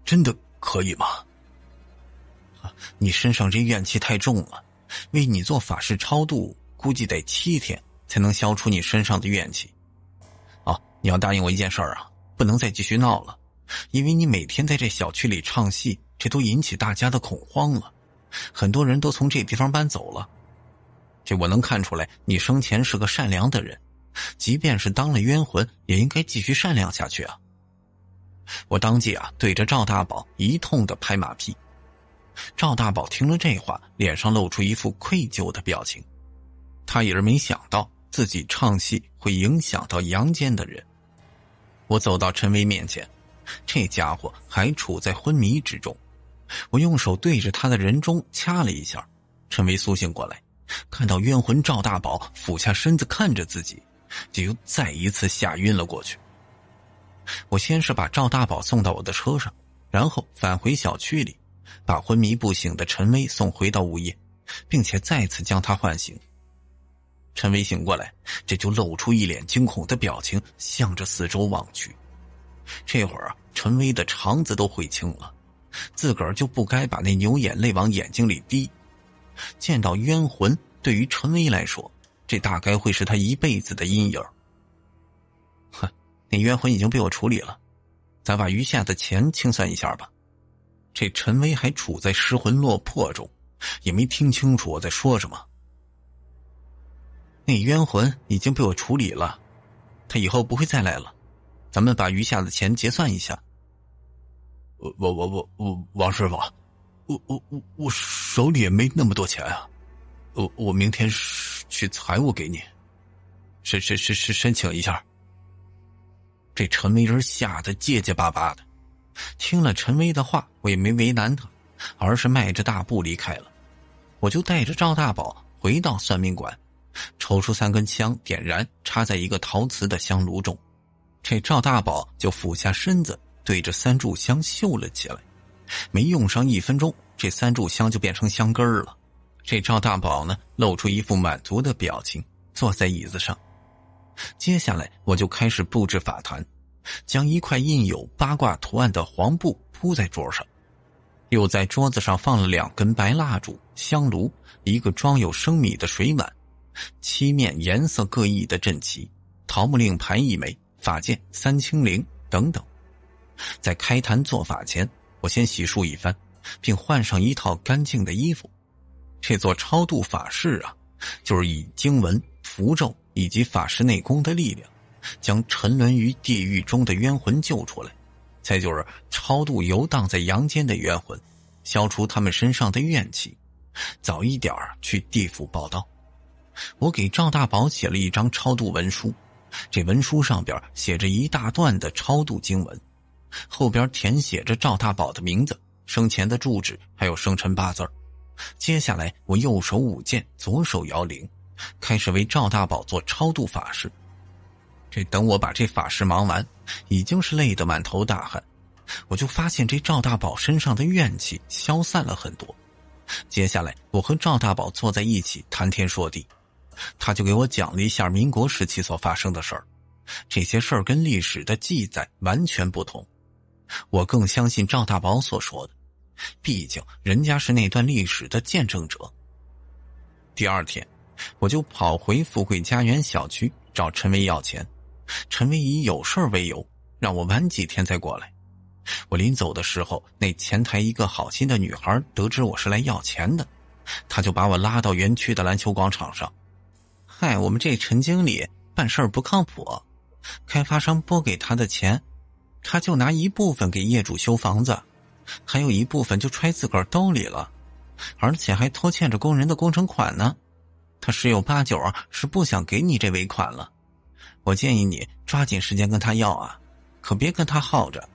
真的可以吗？你身上这怨气太重了，为你做法事超度，估计得7天才能消除你身上的怨气。你要答应我一件事儿啊，不能再继续闹了，因为你每天在这小区里唱戏，这都引起大家的恐慌了，很多人都从这地方搬走了。这我能看出来，你生前是个善良的人，即便是当了冤魂，也应该继续善良下去啊。我当即啊，对着赵大宝一通的拍马屁。赵大宝听了这话，脸上露出一副愧疚的表情。他也是没想到自己唱戏会影响到阳间的人。我走到陈威面前，这家伙还处在昏迷之中。我用手对着他的人中掐了一下，陈威苏醒过来，看到冤魂赵大宝俯下身子看着自己，就又再一次吓晕了过去。我先是把赵大宝送到我的车上，然后返回小区里，把昏迷不醒的陈威送回到物业，并且再次将他唤醒。陈威醒过来，这就露出一脸惊恐的表情，向着四周望去。这会儿啊，陈威的肠子都悔青了，自个儿就不该把那牛眼泪往眼睛里滴。见到冤魂对于陈威来说，这大概会是他一辈子的阴影。哼，那冤魂已经被我处理了，咱把余下的钱清算一下吧。这陈威还处在失魂落魄中，也没听清楚我在说什么。那冤魂已经被我处理了，他以后不会再来了，咱们把余下的钱结算一下。王师傅，我手里也没那么多钱啊，我明天去财务给你，申请一下。这陈威人吓得结结巴巴的，听了陈威的话，我也没为难他，而是迈着大步离开了。我就带着赵大宝回到算命馆，抽出3根香点燃，插在一个陶瓷的香炉中。这赵大宝就俯下身子对着3炷香嗅了起来，没用上1分钟，这3炷香就变成香根儿了。这赵大宝呢，露出一副满足的表情，坐在椅子上。接下来我就开始布置法坛，将一块印有八卦图案的黄布铺在桌上，又在桌子上放了2根白蜡烛、香炉，一个装有生米的水碗，7面颜色各异的阵旗，桃木令牌1枚，法剑3清灵等等。在开坛做法前，我先洗漱一番，并换上一套干净的衣服。这座超度法事啊，就是以经文、符咒以及法师内功的力量，将沉沦于地狱中的冤魂救出来，再就是超度游荡在阳间的冤魂，消除他们身上的怨气，早一点去地府报到。我给赵大宝写了一张超度文书，这文书上边写着一大段的超度经文，后边填写着赵大宝的名字、生前的住址还有生辰8字。接下来我右手舞剑，左手摇铃，开始为赵大宝做超度法事。这等我把这法事忙完，已经是累得满头大汗，我就发现这赵大宝身上的怨气消散了很多。接下来我和赵大宝坐在一起谈天说地，他就给我讲了一下民国时期所发生的事儿，这些事儿跟历史的记载完全不同。我更相信赵大宝所说的，毕竟人家是那段历史的见证者。第2天，我就跑回富贵家园小区找陈威要钱，陈威以有事为由，让我晚几天再过来。我临走的时候，那前台一个好心的女孩得知我是来要钱的，她就把我拉到园区的篮球广场上。嗨，我们这陈经理办事不靠谱，开发商拨给他的钱，他就拿一部分给业主修房子，还有一部分就揣自个儿兜里了，而且还拖欠着工人的工程款呢。他10有8九是不想给你这尾款了。我建议你抓紧时间跟他要啊，可别跟他耗着，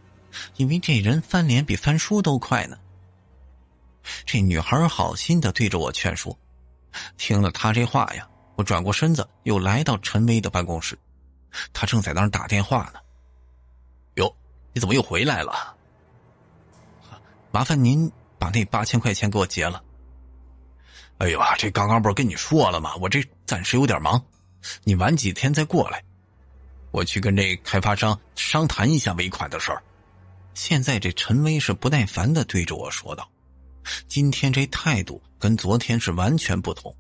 因为这人翻脸比翻书都快呢。这女孩好心的对着我劝说。听了他这话呀，我转过身子又来到陈威的办公室，他正在那儿打电话呢。哟，你怎么又回来了？麻烦您把那8000块钱给我结了。哎呦，这刚刚不是跟你说了吗？我这暂时有点忙，你晚几天再过来，我去跟这开发商商谈一下尾款的事儿。现在这陈威是不耐烦地对着我说道，今天这态度跟昨天是完全不同。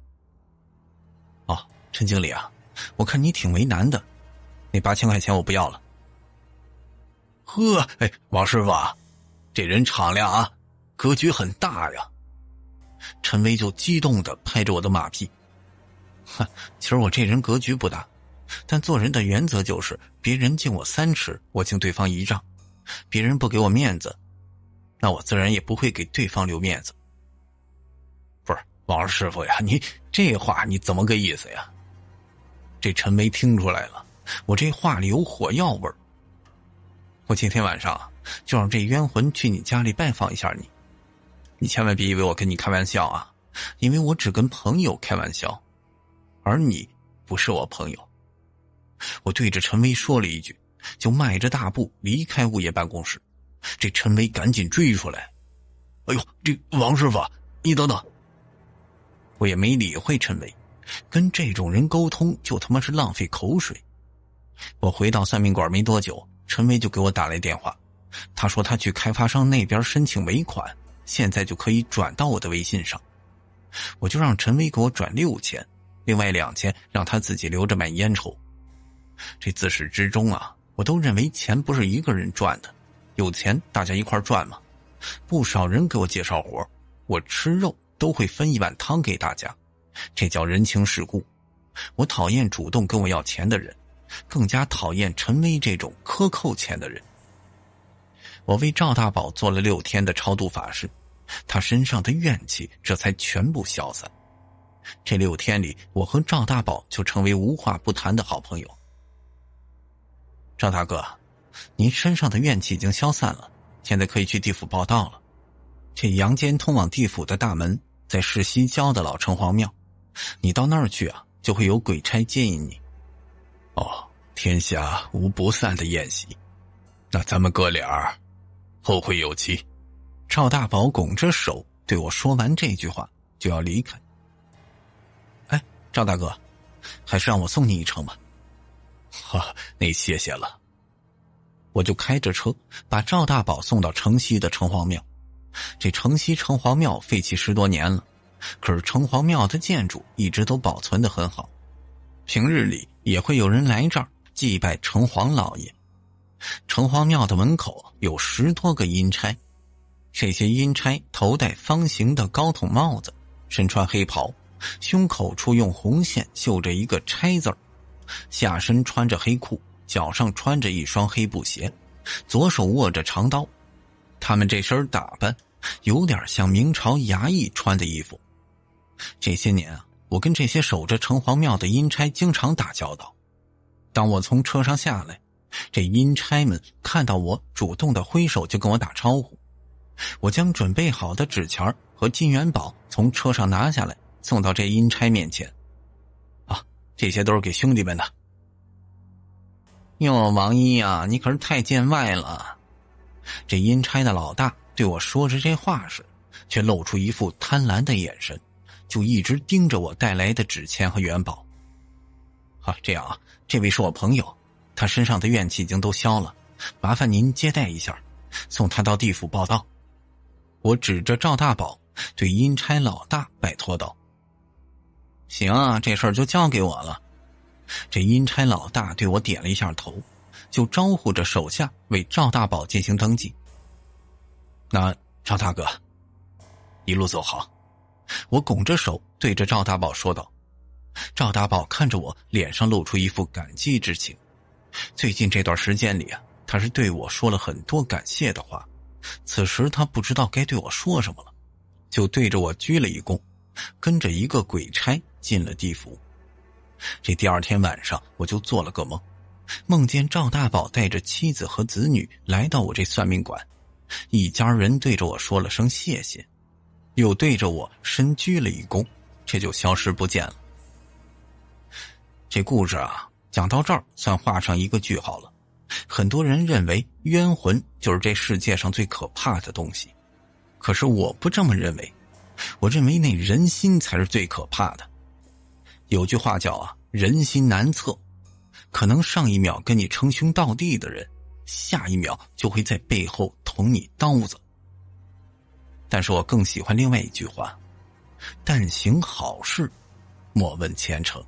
哦，陈经理啊，我看你挺为难的，那8000块钱我不要了。呵，哎，王师傅啊，这人敞亮啊，格局很大呀。陈威就激动地拍着我的马屁。其实我这人格局不大，但做人的原则就是别人敬我3尺，我敬对方1丈。别人不给我面子，那我自然也不会给对方留面子。不是，王师傅呀，你这话你怎么个意思呀？这陈威听出来了，我这话里有火药味儿。我今天晚上就让这冤魂去你家里拜访一下你，你千万别以为我跟你开玩笑啊，因为我只跟朋友开玩笑，而你不是我朋友。我对着陈威说了一句，就迈着大步离开物业办公室。这陈威赶紧追出来。哎呦，这王师傅，你等等。我也没理会陈威，跟这种人沟通就他妈是浪费口水。我回到算命馆没多久，陈威就给我打来电话，他说他去开发商那边申请尾款，现在就可以转到我的微信上。我就让陈威给我转6000，另外2000让他自己留着买烟抽。这自始至终啊，我都认为钱不是一个人赚的，有钱大家一块赚嘛。不少人给我介绍活，我吃肉都会分1碗汤给大家，这叫人情世故。我讨厌主动跟我要钱的人，更加讨厌陈威这种克扣钱的人。我为赵大宝做了6天的超度法事，他身上的怨气这才全部消散。这6天里，我和赵大宝就成为无话不谈的好朋友。赵大哥，您身上的怨气已经消散了，现在可以去地府报到了。这阳间通往地府的大门在市西郊的老城隍庙，你到那儿去啊，就会有鬼差接引你。哦，天下无不散的宴席，那咱们哥俩后会有期。赵大宝拱着手对我说完这句话就要离开。哎，赵大哥，还是让我送你一程吧。那谢谢了。我就开着车把赵大宝送到城西的城隍庙。这城西城隍庙废弃10多年了，可是城隍庙的建筑一直都保存得很好，平日里也会有人来这儿祭拜城隍老爷。城隍庙的门口有10多个阴差，这些阴差头戴方形的高筒帽子，身穿黑袍，胸口处用红线绣着一个差字儿，下身穿着黑裤，脚上穿着一双黑布鞋，左手握着长刀。他们这身打扮有点像明朝衙役穿的衣服。这些年啊，我跟这些守着城隍庙的阴差经常打交道。当我从车上下来，这阴差们看到我主动的挥手就跟我打招呼。我将准备好的纸钱和金元宝从车上拿下来，送到这阴差面前。这些都是给兄弟们的。哟，王一啊，你可是太见外了。这阴差的老大对我说着这话时，却露出一副贪婪的眼神，就一直盯着我带来的纸钱和元宝。这样啊，这位是我朋友，他身上的怨气已经都消了，麻烦您接待一下，送他到地府报到。我指着赵大宝对阴差老大拜托道。行啊，这事儿就交给我了。这阴差老大对我点了一下头，就招呼着手下为赵大宝进行登记。那赵大哥，一路走好。我拱着手对着赵大宝说道。赵大宝看着我，脸上露出一副感激之情。最近这段时间里啊，他是对我说了很多感谢的话，此时他不知道该对我说什么了，就对着我鞠了一躬，跟着一个鬼差进了地府。这第2天晚上，我就做了个梦，梦见赵大宝带着妻子和子女来到我这算命馆，一家人对着我说了声谢谢，又对着我深鞠了一躬，这就消失不见了。这故事啊，讲到这儿算画上一个句号了。很多人认为冤魂就是这世界上最可怕的东西，可是我不这么认为，我认为那人心才是最可怕的。有句话叫人心难测，可能上一秒跟你称兄道弟的人，下一秒就会在背后捅你刀子。但是我更喜欢另外一句话，但行好事，莫问前程。